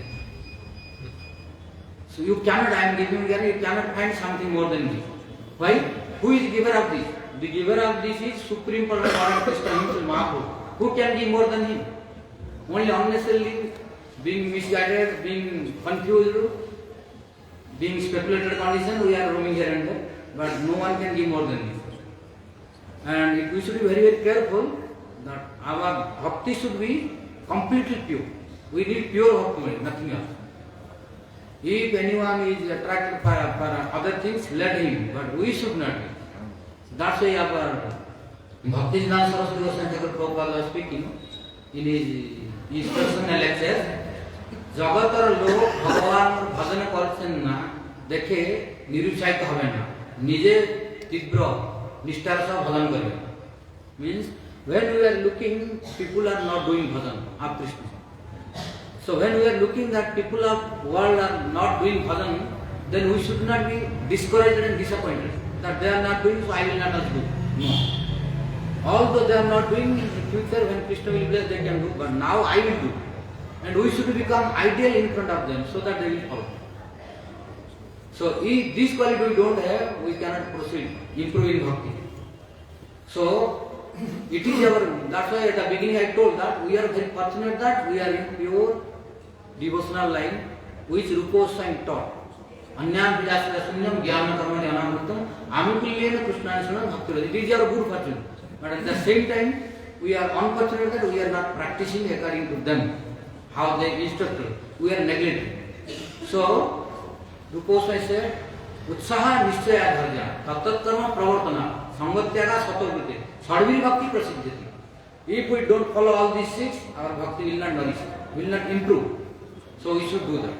So you cannot, I am giving you, you cannot find something more than this. Why? Who is the giver of this? The giver of this is Supreme Personality of Krishna himself, Mahaprabhu. Who can give more than him? Only unnecessarily being misguided, being confused, being speculated condition, we are roaming here and there, but no one can give more than this. And we should be very, very careful that our bhakti should be completely pure. We need pure bhakti, nothing else. If anyone is attracted for other things, let him, but we should not be. That's why our Bhaktisiddhanta Saraswati Goswami Thakur Prabhupada was speaking in his personal lecture. জগতের লোক ভগবান ভজন করছেন না দেখে নিরুৎসাহিত হবে না, নিজে তীব্র নিষ্ঠার সহ ভজন করবে। Means when we are looking, people are not doing bhajan of Krishna. So when we are looking that people of world are not doing bhajan, then we should not be discouraged and disappointed that they are not doing, so I will not also do. No. Although they are not doing, in the future when Krishna will bless, they can do, but now I will do. And we should become ideal in front of them so that they will follow. So if this quality we don't have, we cannot proceed, improve in bhakti. So it is our, that's why at the beginning I told that we are very fortunate that we are in pure devotional line which Rupa Goswami taught. Anyam Vilasya Sunyam Jnana Karmani Anamritam Amikulyena Krishnaya Sunam Bhakti. It is our good fortune. But at the same time, we are unfortunate that we are not practicing according to them, how they instructed. We are neglecting. So, Rupa Goswami said, Utsaha Nishchaya Dharja, Tatat Karma Pravartana, Sangatyaga Satavrite, Sadhvir Bhakti Prasiddhati. If we don't follow all these six, our bhakti will not nourish, will not improve. So we should do that.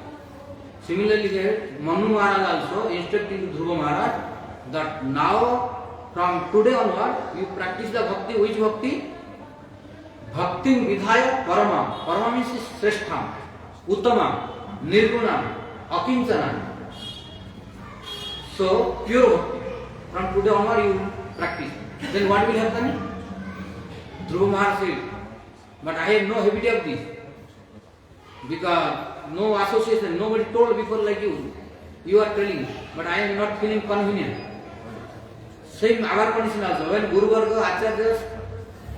Similarly, here, Manu Maharaj also instructing to Dhruva Maharaj that now, from today onward, you practice the bhakti. Which bhakti? Bhakti Vidhaya Paramam. Paramam means Sreshtham, Uttamam, Nirgunam, Akincanam. So, pure bhakti. From today onward, you practice. Then what will happen? Dhruva Maharaj said, but I have no habit of this. Because no association, nobody told before like you. You are telling, but I am not feeling convenient. Same our condition also. When Guru Varga Acharyas,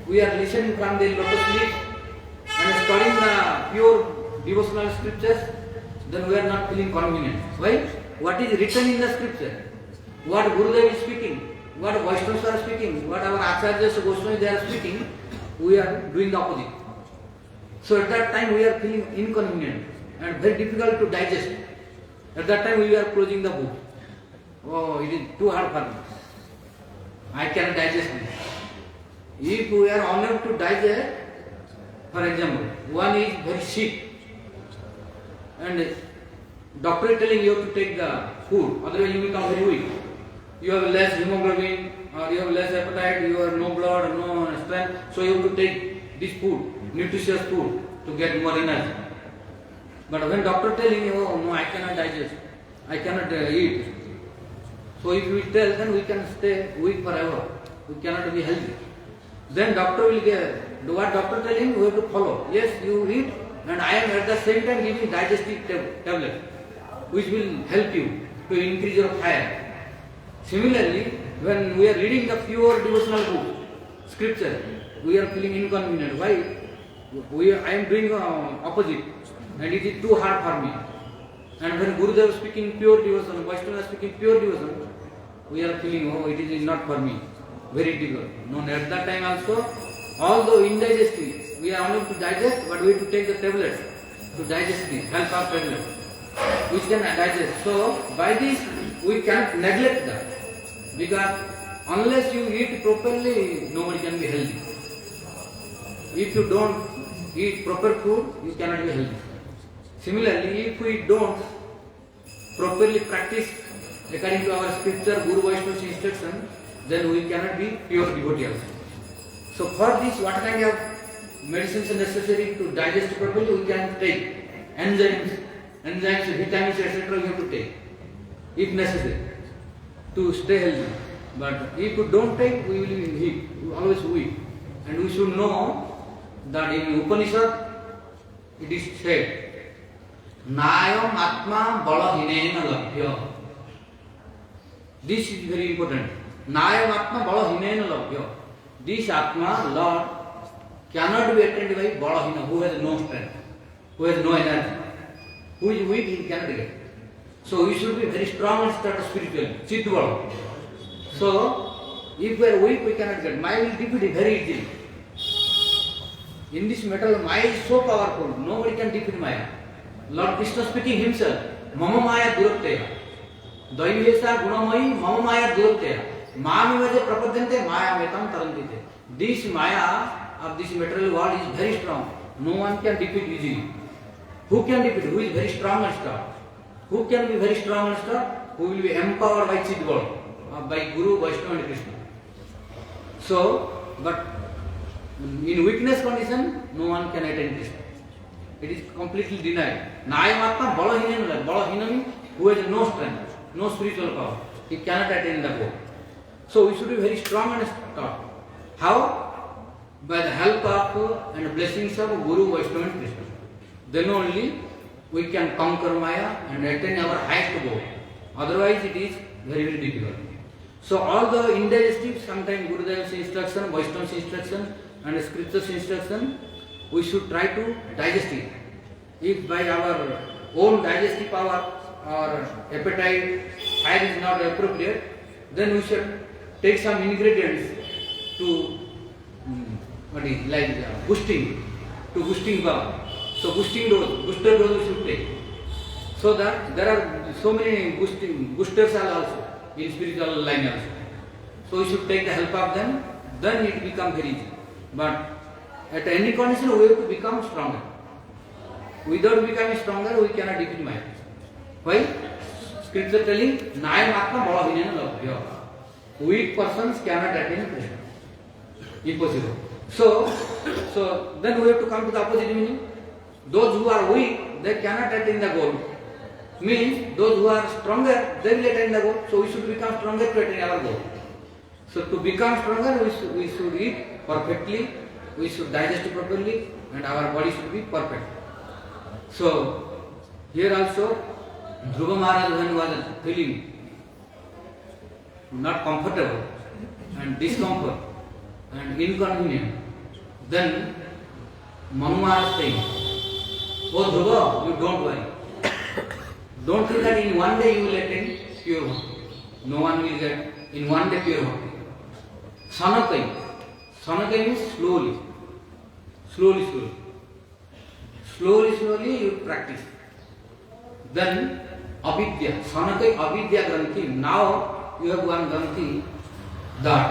we are listening from the lotus leaf and studying the pure devotional scriptures, then we are not feeling convenient. Why? What is written in the scripture? What Gurudev is speaking, what Vaishnavas are speaking, what our Acharyas, Goswami they are speaking, we are doing the opposite. So at that time we are feeling inconvenient and very difficult to digest. At that time we are closing the book. Oh, it is too hard for me. I cannot digest this. If we are unable to digest, for example, one is very sick and doctor is telling you to take the food, otherwise you become very weak. You have less hemoglobin or you have less appetite, you have no blood, no strength, so you have to take this food, nutritious food to get more energy. But when doctor telling you, oh no, I cannot digest, I cannot eat. So if we tell, then we can stay weak forever. We cannot be healthy. Then doctor will get, what doctor telling, we have to follow. Yes, you eat, and I am at the same time giving digestive tablet, which will help you to increase your fire. Similarly, when we are reading the pure devotional book, scripture, we are feeling inconvenient. Why? I am doing opposite, and it is too hard for me. And when Gurudev is speaking pure devotion, Vaishnava is speaking pure devotion, we are feeling, oh, it is not for me, very difficult. No, at that time also, although indigestive, we are unable to digest, but we have to take the tablets to digest it, help our tablets, which can digest. So, by this, we cannot neglect that. Because unless you eat properly, nobody can be healthy. If you don't eat proper food, you cannot be healthy. Similarly, if we don't properly practice according to our scripture, Guru Vaishnava's instruction, then we cannot be pure devotee also. So for this, what kind of medicines are necessary to digest properly? We can take enzymes, vitamins, etc. we have to take, if necessary, to stay healthy. But if we don't take, we will be weak, always weak. And we should know that in Upanishad, it is said, Nayam Atma Balahinena Labhya. This is very important. Nayam Atma Balahinena Labhya. This Atma, Lord, cannot be attained by Balahina, who has no strength, who has no energy. Who is weak, he cannot get. So we should be very strong and start spiritually, Chitvala. So, if we are weak, we cannot get. Maya will defeat it very easily. In this matter, Maya is so powerful, nobody can defeat Maya. Lord Krishna speaking himself, Mama Maya Duratteya. Daivesa Gunamayi Mama Maya Duratteya. Mami Vaja Prapadante Maya Metam Tarantite. This Maya of this material world is very strong. No one can defeat easily. Who can defeat? Who is very strong and strong? Who can be very strong and strong? Who will be empowered by Chit world, by Guru, Vaishnava and Krishna. So, but in weakness condition, no one can attain Krishna. It is completely denied. Nayamatma Balahinam, Balahinam, who has no strength, no spiritual power. He cannot attain the goal. So we should be very strong and strong. How? By the help of and blessings of Guru, Vaishnava and Krishna. Then only we can conquer Maya and attain our highest goal. Otherwise it is very, very difficult. So all the indigestives, sometimes Gurudeva's instruction, Vaishnava's instruction and scripture's instruction, we should try to digest it. If by our own digestive power or appetite fire is not appropriate, then we should take some ingredients to boosting power. So boosting dose, booster dose we should take. So that there are so many boosters are also in spiritual line also. So we should take the help of them, then it becomes very easy. But at any condition we have to become stronger. Without becoming stronger we cannot defeat Maya. Why? Scripture telling, Nayam Atma Balahinena Labhya. Weak persons cannot attain Krishna. Impossible. So then we have to come to the opposite meaning. Those who are weak, they cannot attain the goal. Means those who are stronger, they will attain the goal. So we should become stronger to attain our goal. So to become stronger, we should eat perfectly, we should digest properly, and our body should be perfect. So here also, Dhruva Maharaj when was feeling not comfortable and discomfort and inconvenient, then Manu Maharaj saying, "Oh Dhruva, you don't worry. Don't think that in one day you will attain pure bhakti. No one will get in one day pure bhakti. Sanakai. Sanakai means slowly. Slowly you practice. Then avidya. Sanakai avidya granthi. Now you have one granthi that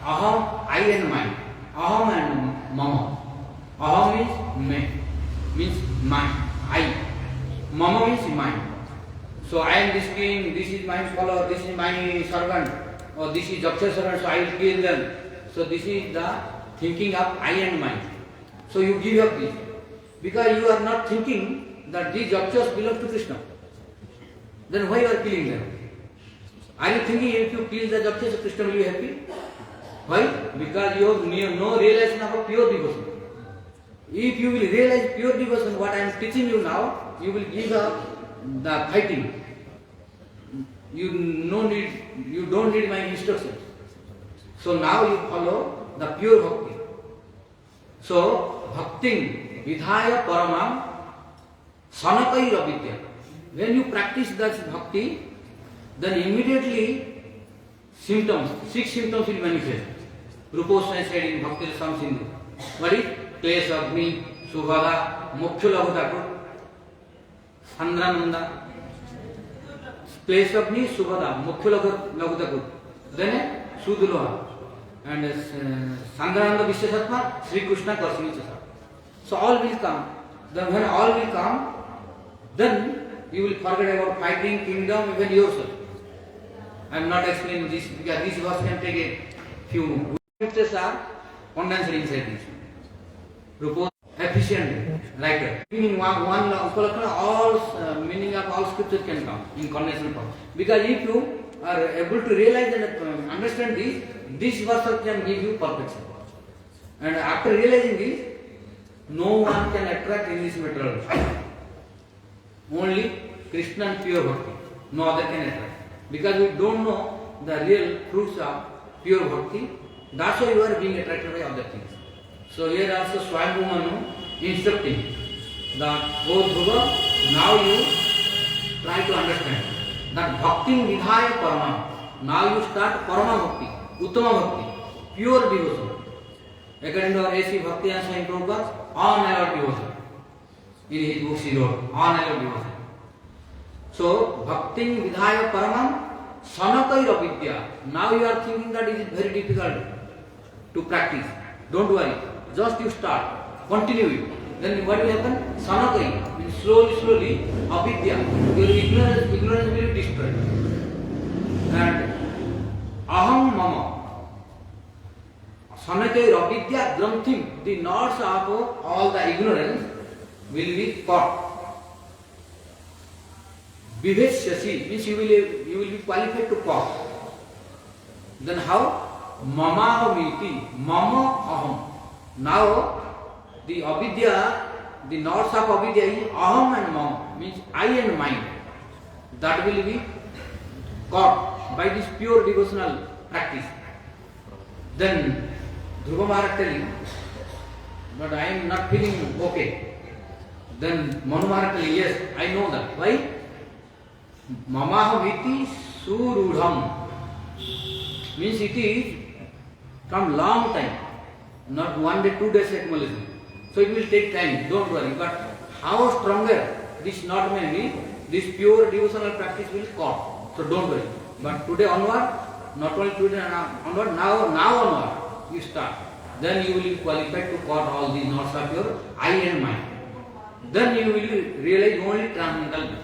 aham, I and mine. Aham and mama. Aham means mine. I. Mama means mine. So I am this king, this is my follower, this is my servant, or this is Jaksha servant, so I will kill them. So this is the thinking of I and mine. So you give up this. Because you are not thinking that these Jakshas belong to Krishna. Then why you are killing them? Are you thinking if you kill the Jakshas, Krishna will be happy? Why? Because you have no realization of pure devotion. If you will realize pure devotion, what I am teaching you now, you will give up the fighting. You don't need my instructions. So now you follow the pure bhakti. So bhakting vidhaya paramam sanakai ravidya. When you practice that bhakti, then immediately symptoms, 6 symptoms will manifest. Rupa Goswami said in Bhakti Rasam Sindhu. What is? Klesha, Agni, Subhada, Moksha Lahu Thakur, Sandrananda. Klesha, Agni, Subhada, Moksha Lahu Thakur. Then Sudloha. And Sandrananda Vishwasatma, Sri Krishna Karsini Chasa. So all will come. Then when all will come, then you will forget about fighting, kingdom, even yourself. I am not explaining this because this verse can take a few. Scriptures are condensed inside this. Rupa efficient writer. In one Upalakshana, all meaning of all scriptures can come in condensed form. Because if you are able to realize and understand this verse can give you perfection. And after realizing this, no one can attract in this material. Only Krishna and pure bhakti. No other can attract. Because we don't know the real fruits of pure bhakti. That's why you are being attracted by other things. So here also Swayambhu Manu instructing that, oh Dhruva, now you try to understand that bhakti vidhaya parama. Now you start parama bhakti, uttama bhakti, pure devotion. According to our A.C. Bhaktivedanta Swami Prabhupada, on-hour devotion. In his book he wrote, on-hour devotion. So bhakti vidhaya paramam sanakaira vidya. Now you are thinking that it is very difficult to practice. Don't worry. Just you start. Continue it. then what will happen? Sanakari means slowly, avidya, your ignorance will be destroyed. And aham mama, sanakari avidya granthim, the knots of all the ignorance will be caught. Viveshyasi means you will be qualified to caught. Then how? Mama aham, mama aham. Now the avidya, the knots of avidya is aham and mama, means I and mine. That will be caught by this pure devotional practice. Then Dhruva Maharaj telling, but I am not feeling okay. Then Manu Maharaj telling, yes, I know that. Why? Mama aham surudham. Means it is from long time, not 1 day, 2 days accumulation. So it will take time, don't worry. But how stronger this knot may be, this pure devotional practice will caught. So don't worry. But today onward, not only today onward, now onward, you start. Then you will be qualified to caught all these knots of your I and mind. Then you will realize only transcendental.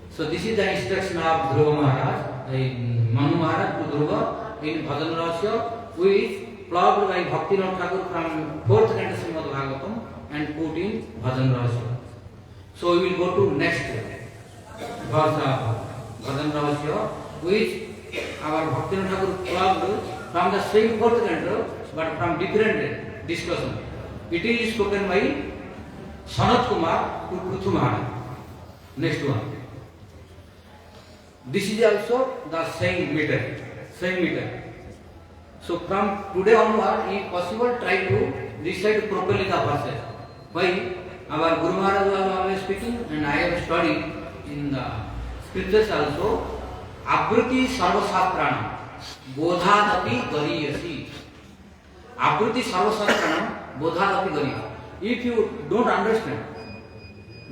So this is the instruction of Dhruva Maharaj, Manu Maharaj to Dhruva in Bhajan Rahasya, who is plugged by Bhaktivinoda Thakur from 4th canto Srimad Bhagavatam and put in Bhajan Rahasya. So we will go to next verse of Bhajan Rahasya, which our Bhaktivinoda Thakur plugged from the same 4th canto but from different discussion. It is spoken by Sanat Kumar to Prithu Maharaj. Next one. This is also the same meter. So from today onward, if possible, try to recite properly the verses. Why? Our Guru Maharaj was always speaking, and I have studied in the scriptures also. Abruti sarvasastranam, bodhadapi gariyasi. Abruti sarvasastranam, bodhadapi gariyasi. If you don't understand,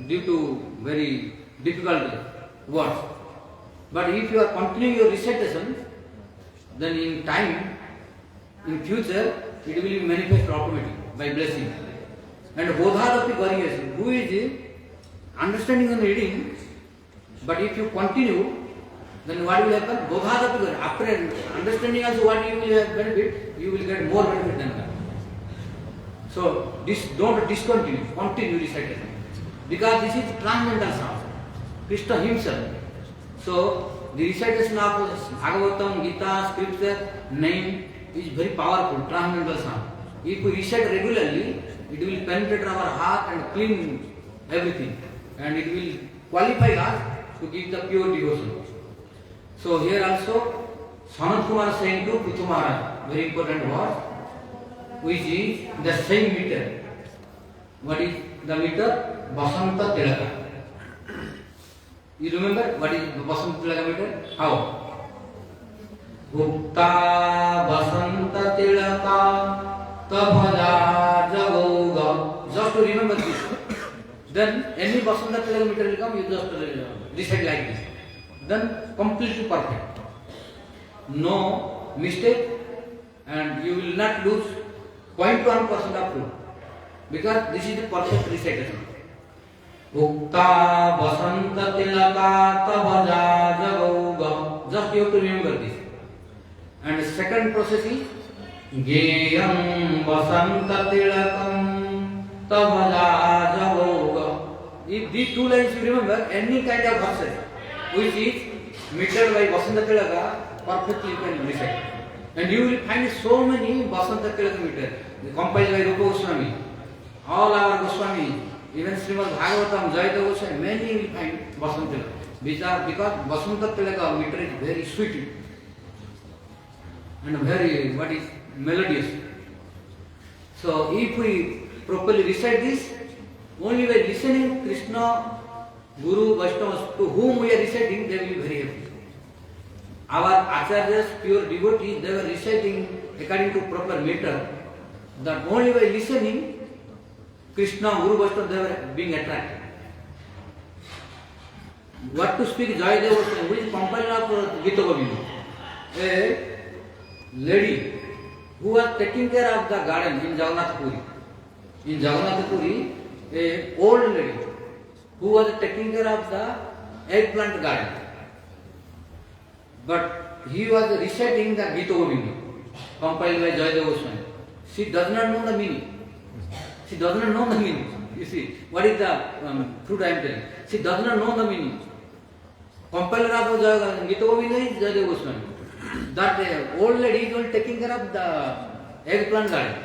due to very difficult words, but if you are continuing your recitation, then in time, in future, it will be manifest automatically by blessing. And bodhadapi gariyasi, who is understanding and reading, but if you continue, then what will happen? Bodhadapi gariyasi. After understanding also what you will have benefit, you will get more benefit than that. So don't discontinue, continue recitation. Because this is transcendental sound. Krishna himself. So the recitation of Bhagavatam, Gita, scripture, name is very powerful, transcendental sound. If we recite regularly, it will penetrate our heart and clean everything. And it will qualify us to give the pure devotion. So here also, Sanat Kumar saying to Prithu Maharaj, very important word, which is the same meter. What is the meter? Vasanta Tilaka. You remember what is Vasanta Tilaka meter? How? Gupta Vasanta Tilaka Tabhaja Jagauga. Just to remember this. Then any Vasanta Tilaka meter will come, you just recite like this. Then completely perfect. No mistake, and you will not lose 0.1% of fruit. Because this is the perfect recitation. Ukta Vasanta Tilaka Tabhaja Jagauga. Just you have to remember this. And the second process is Geyam Vasanta Tilakam Tabhaja Jagauga. If these two lines you remember, any kind of verses which is metered by Vasanta Tilaka, perfectly you can recite. And you will find so many Vasanta Tilaka meter, compiled by Rupa Goswami. All our Goswami, even Srimad Bhagavatam, Jayata Goswami, many will find Vasanta Tilaka. Because Vasanta Tilaka meter is very sweet and very, melodious. So if we properly recite this, only by listening Krishna, Guru, Vaishnavas, to whom we are reciting, they will be very happy. Our acharyas, pure devotees, they were reciting according to proper meter, that only by listening Krishna, Guru, Vaishnava, they were being attracted. What to speak Jayadeva Goswami, who is compiler of Gita Govinda, a lady who was taking care of the garden in Jagannath Puri. In Jagannath Puri, a old lady who was taking care of the eggplant garden. But he was reciting the Gita Govinda, compiled by Jayadeva Goswami. She does not know the meaning. She does not know the meaning. You see, what is the truth I am telling? She does not know the meaning. Compiler of the Gita Govinda is Jayadeva Goswami. That old lady was taking care of the eggplant garden.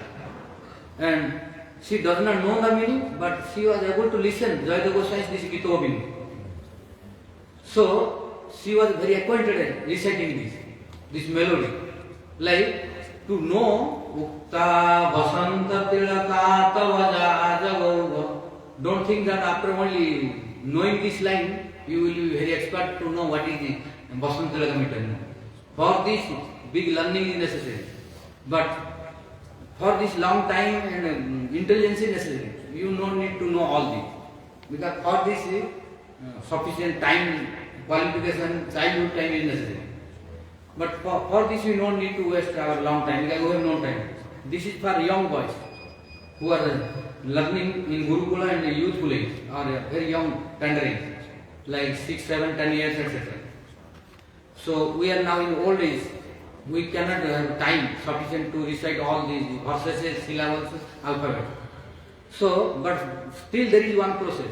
And she does not know the meaning, but she was able to listen Jayadeva Goswami's this Gita Govinda. So, she was very acquainted in reciting this melody. Like, to know Ukta Vasanta Tilaka Tavaja Jagauga. Don't think that after only knowing this line, you will be very expert to know what is the Vasanta Tilaka meter. For this, big learning is necessary. But for this long time and intelligence is necessary. You don't need to know all this. Because for this, sufficient time, qualification, childhood time is necessary. But for this we don't need to waste our long time because we have no time. This is for young boys who are learning in Gurukula and youthful age or very young tender age, like 6, 7, 10 years, etc. So we are now in old age. We cannot have time sufficient to recite all these verses, syllables, alphabet. So, but still there is one process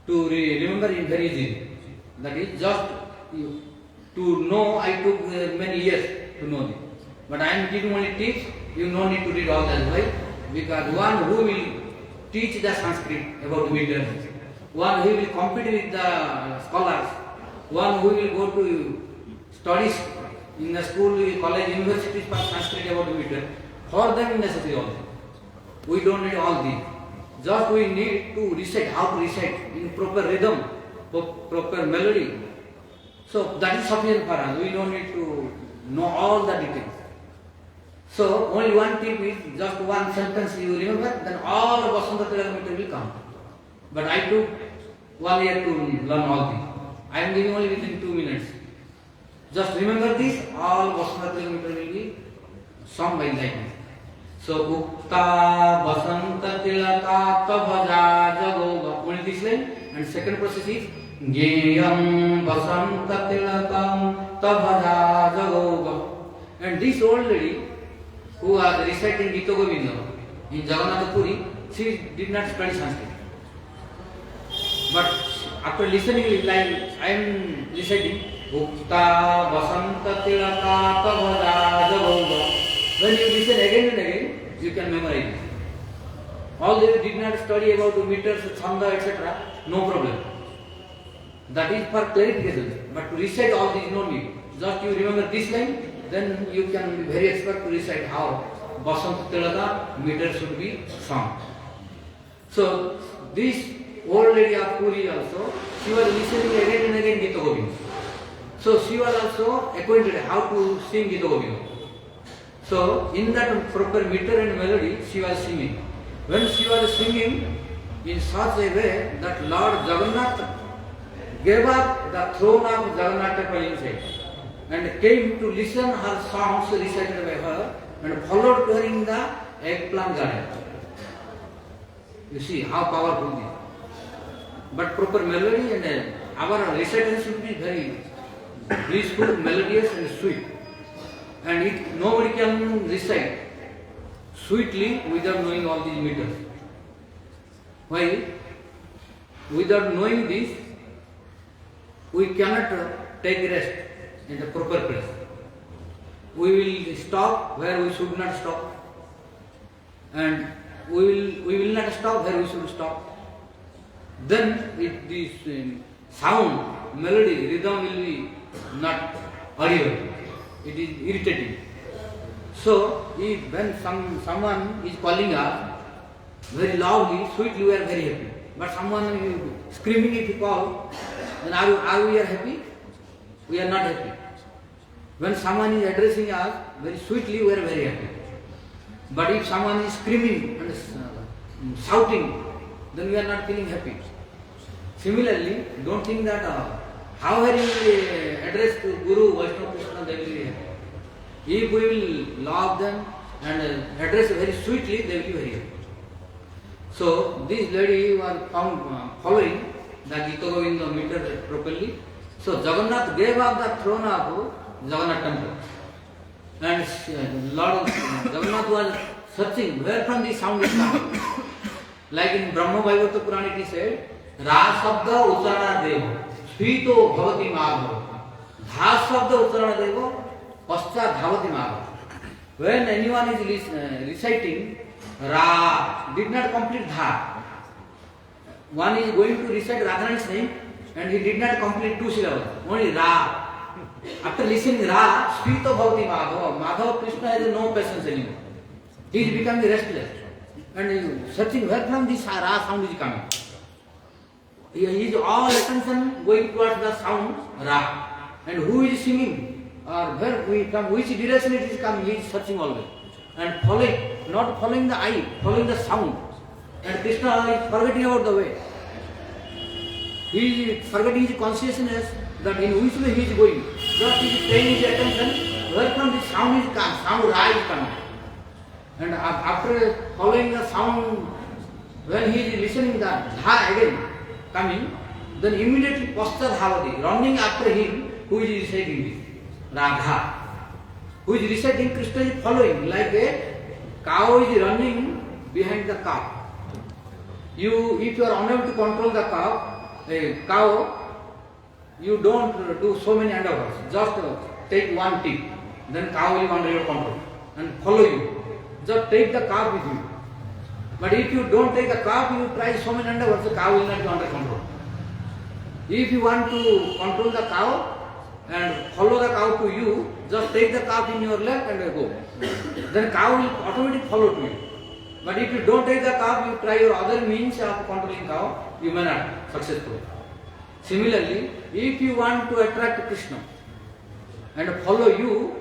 to remember it very easily. That is just to know. I took many years to know this. But I am giving only tips. You don't need to read all that. Why? Because one who will teach the Sanskrit about meters, one who will compete with the scholars, one who will go to studies in the school, college, universities for Sanskrit about meter, for them is necessary all this. We don't need all these. Just we need to recite, how to recite in proper rhythm, proper melody. So that is sufficient for us. We don't need to know all the details. So only one tip is just one sentence you remember, then all of Vasanta Tilaka meter will come. But I took 1 year to learn all these. I am giving only within 2 minutes. Just remember this, all Vasanta Tilaka meter will be sung by like this. So Ukta Vasanta Tilaka Tavaja Jagoga. Only this line. And second process is Geyam Vasanta Tilakam Tavaja Jagoga. And this old lady who was reciting Gita Govinda in Jagannath Puri, she did not study Sanskrit. But after listening, like I am reciting Ukta Vasanta Tilaka Tavaja Jagoga. When you listen again and again, you can memorize it. Although you did not study about the meters, chanda, etc., no problem. That is for clarification. But to recite all these, no need. Just you remember this line, then you can be very expert to recite how Vasanta Tilaka meter should be sung. So this old lady of Puri also, she was listening again and again Gita Govinda. So she was also acquainted how to sing Gita Govinda. So in that proper meter and melody, she was singing. When she was singing in such a way that Lord Jagannath gave up the throne of Jagannath inside and came to listen her songs recited by her and followed her in the eggplant garden. You see how powerful this is. But proper melody and our recital should be very blissful, melodious and sweet. And nobody can recite sweetly without knowing all these meters. Why? Without knowing this, we cannot take rest in the proper place. We will stop where we should not stop, and we will not stop where we should stop. Then this sound, melody, rhythm will be not audible. It is irritating. So, when someone is calling us very loudly, sweetly, we are very happy. But someone is screaming if you call, then are we happy? We are not happy. When someone is addressing us very sweetly, we are very happy. But if someone is screaming and shouting, then we are not feeling happy. Similarly, don't think that however you will address to Guru, Vaishnava, Krishna, they will be happy. If we will love them and address very sweetly, they will be very happy. So this lady was found following the Gita Govinda meter properly. So Jagannath gave up the throne of Jagannath temple. And Lord Jagannath was searching where from the sound is coming. Like in Brahma Vaivata Purana it is said, Ra Sabda Ucharana Deva, Svito Bhavati Madhava. Dha Sabda Ucharana Deva, Pascha Dhavati Madhava. When anyone is reciting, Ra did not complete Dha. One is going to recite Radharani's name and he did not complete 2 syllables, only Ra. After listening Ra, Svito Bhavati Madhava, Madhava Krishna has no patience anymore. He is becoming restless and he is searching where from this Ra sound is coming. He is all attention going towards the sound Ra. And who is singing or where we come, which direction it is coming, he is searching always. And following, not following the eye, following the sound. And Krishna is forgetting about the way. He is forgetting his consciousness that in which way he is going. Just he is paying his attention where from the sound is coming, sound Ra is coming. And after following the sound, when he is listening the Dha again coming, then immediately Pascha Dhavati, running after him, who is reciting this? Radha. Who is reciting, Krishna is following, like a cow is running behind the cow. If you are unable to control the cow, you don't do so many endeavors. Just take one tip, then cow will be under your control and follow you. Just take the calf with you. But if you don't take the calf, you try so many endeavors, the cow will not be under control. If you want to control the cow and follow the cow to you, just take the calf in your lap and go. Then cow will automatically follow to you. But if you don't take the calf, you try your other means of controlling cow, you may not successful. Similarly, if you want to attract Krishna and follow you,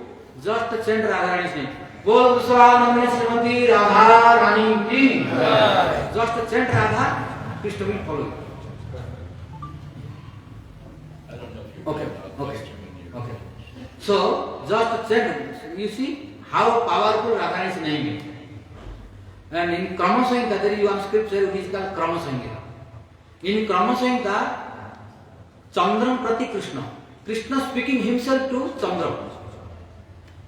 just chant Radharani's name. Bol Swami Srimati Radha Rani ki. Just chant Radha, Krishna will follow you. Okay. So, just chant. You see how powerful Radharani's name is. And in Krama Samhita, there is one scripture which is called Krama Samhita. In Krama Samhita, Chandram Prati Krishna. Krishna speaking himself to Chandram.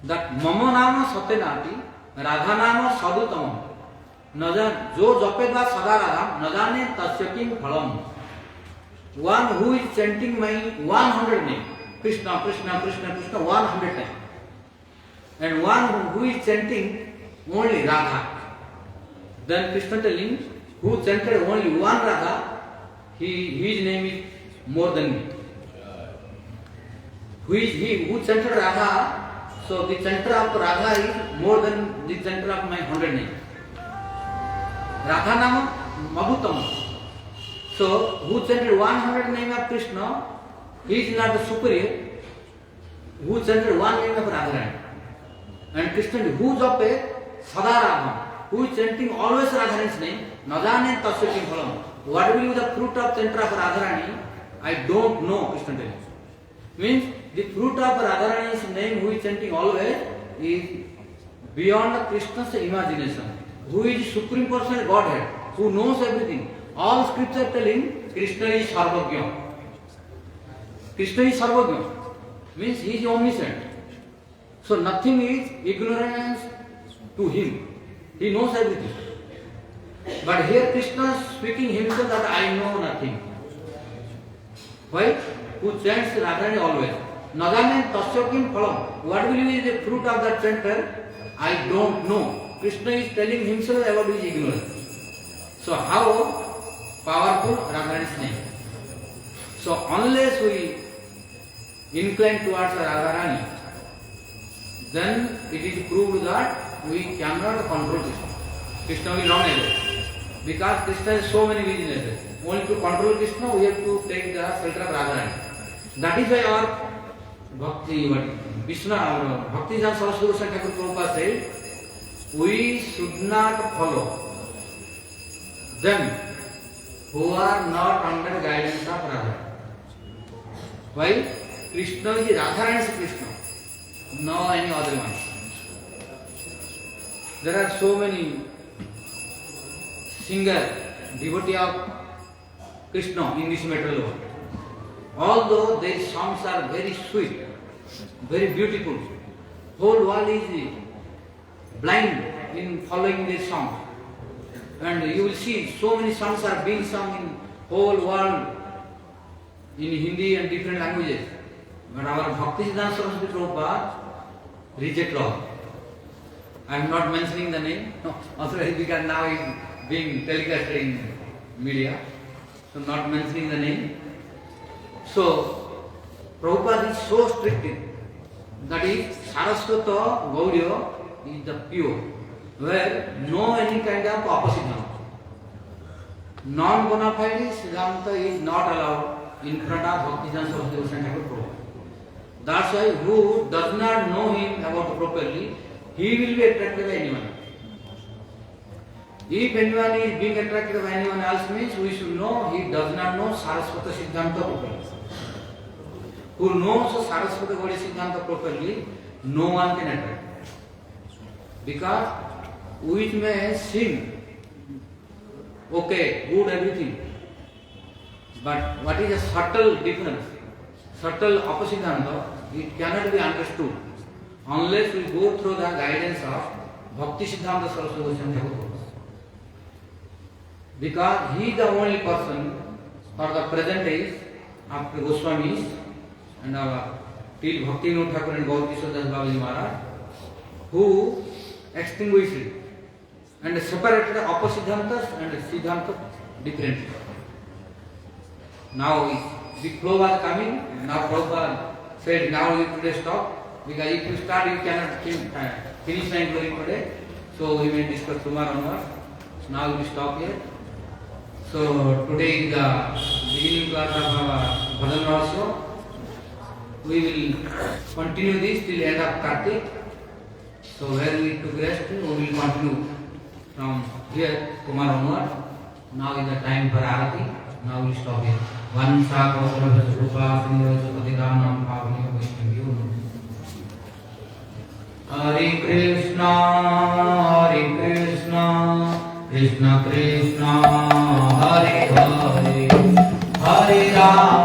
That Mama Nama Satyanati, Radha Nama Sadutamam. Jo Japeda Sada Radha, Nadane Tasyakim Phalam. One who is chanting my 100 name, Krishna, Krishna, Krishna, Krishna, 100 times. And one who is chanting only Radha. Then Krishna telling, who chanted only one Radha, his name is more than me. Who is he who chanted Radha? So the chanter of Radha is more than the chanter of my 100 name. Radha Nama Mabhutama. So who chanted 100 name of Krishna, he is not the superior. Who chanted one name of Radharani. And Krishna who jape Sadarabham. Who is chanting always Radharani's name, Nadane Tasyakim Phalam. What will be the fruit of chanter of Radharani? I don't know, Krishna tells. Means the fruit of Radharani's name, who is chanting always, is beyond Krishna's imagination. Who is Supreme Personal Godhead, who knows everything. All scripture telling Krishna is Sarvagya. Krishna is Sarvagya. Means he is omniscient. So nothing is ignorance to him. He knows everything. But here Krishna is speaking himself that I know nothing. Why? Who chants Radharani always. Nadane Tasyakim Phalam. What will be the fruit of that chanter? I don't know. Krishna is telling himself about his ignorance. So how powerful Radharani's name. So unless we incline towards Radharani, then it is proved that we cannot control Krishna. Krishna will run away. Because Krishna has so many businesses. Only to control Krishna, we have to take the shelter of Radharani. That is why our Bhakti-Jan Saraswati Goswami Thakur Prabhupada said, we should not follow them who are not under guidance of Radha. Why? Krishna is Radharani's Krishna, no any other one. There are so many singer, devotee of Krishna in this material world. Although their songs are very sweet, very beautiful, whole world is blind in following their songs. And you will see so many songs are being sung in whole world in Hindi and different languages. But our Bhaktisiddhanta Saraswati Prabhupada reject all. I am not mentioning the name, also because now it is being telecasted in media, so not mentioning the name. So Prabhupada is so strict, that is Saraswata Gauriya is the pure, where no any kind of opposite Siddhanta. Non-bona fide Siddhanta is not allowed in front of Bhaktisiddhanta Saraswati Goswami Thakur Prabhupada. That's why who does not know him about properly, he will be attracted by anyone. If anyone is being attracted by anyone else means we should know he does not know Saraswata Siddhanta properly. Who knows Saraswata Gauriya Siddhanta properly, no one can attract. Because we may sing, okay, good everything, but what is a subtle difference, subtle opposite Siddhanta, it cannot be understood unless we go through the guidance of Bhaktisiddhanta Saraswati Goswami Thakur Prabhupada. Because he is the only person for the present days after Goswamis and our till Bhaktivinoda Thakur and Gaur Kishore Das Babaji Maharaj, who extinguished and separated the opposite Siddhantas and Siddhanta differently. Now the flow was coming, now Prabhupada said now you today stop, because if you start you cannot finish my glory today, so we may discuss tomorrow onwards. So now we will stop here. So today is the beginning class of our Bhajan Rahasya. We will continue this till end of Kartik. So where we took rest, we will continue from here tomorrow onward. Now is the time for Arati. Now we will stop here. One Sakosra Rupa Sindham Pavani Vishnu. Hare Krishna, Krishna Krishna, Hare Hare, Hare Rama.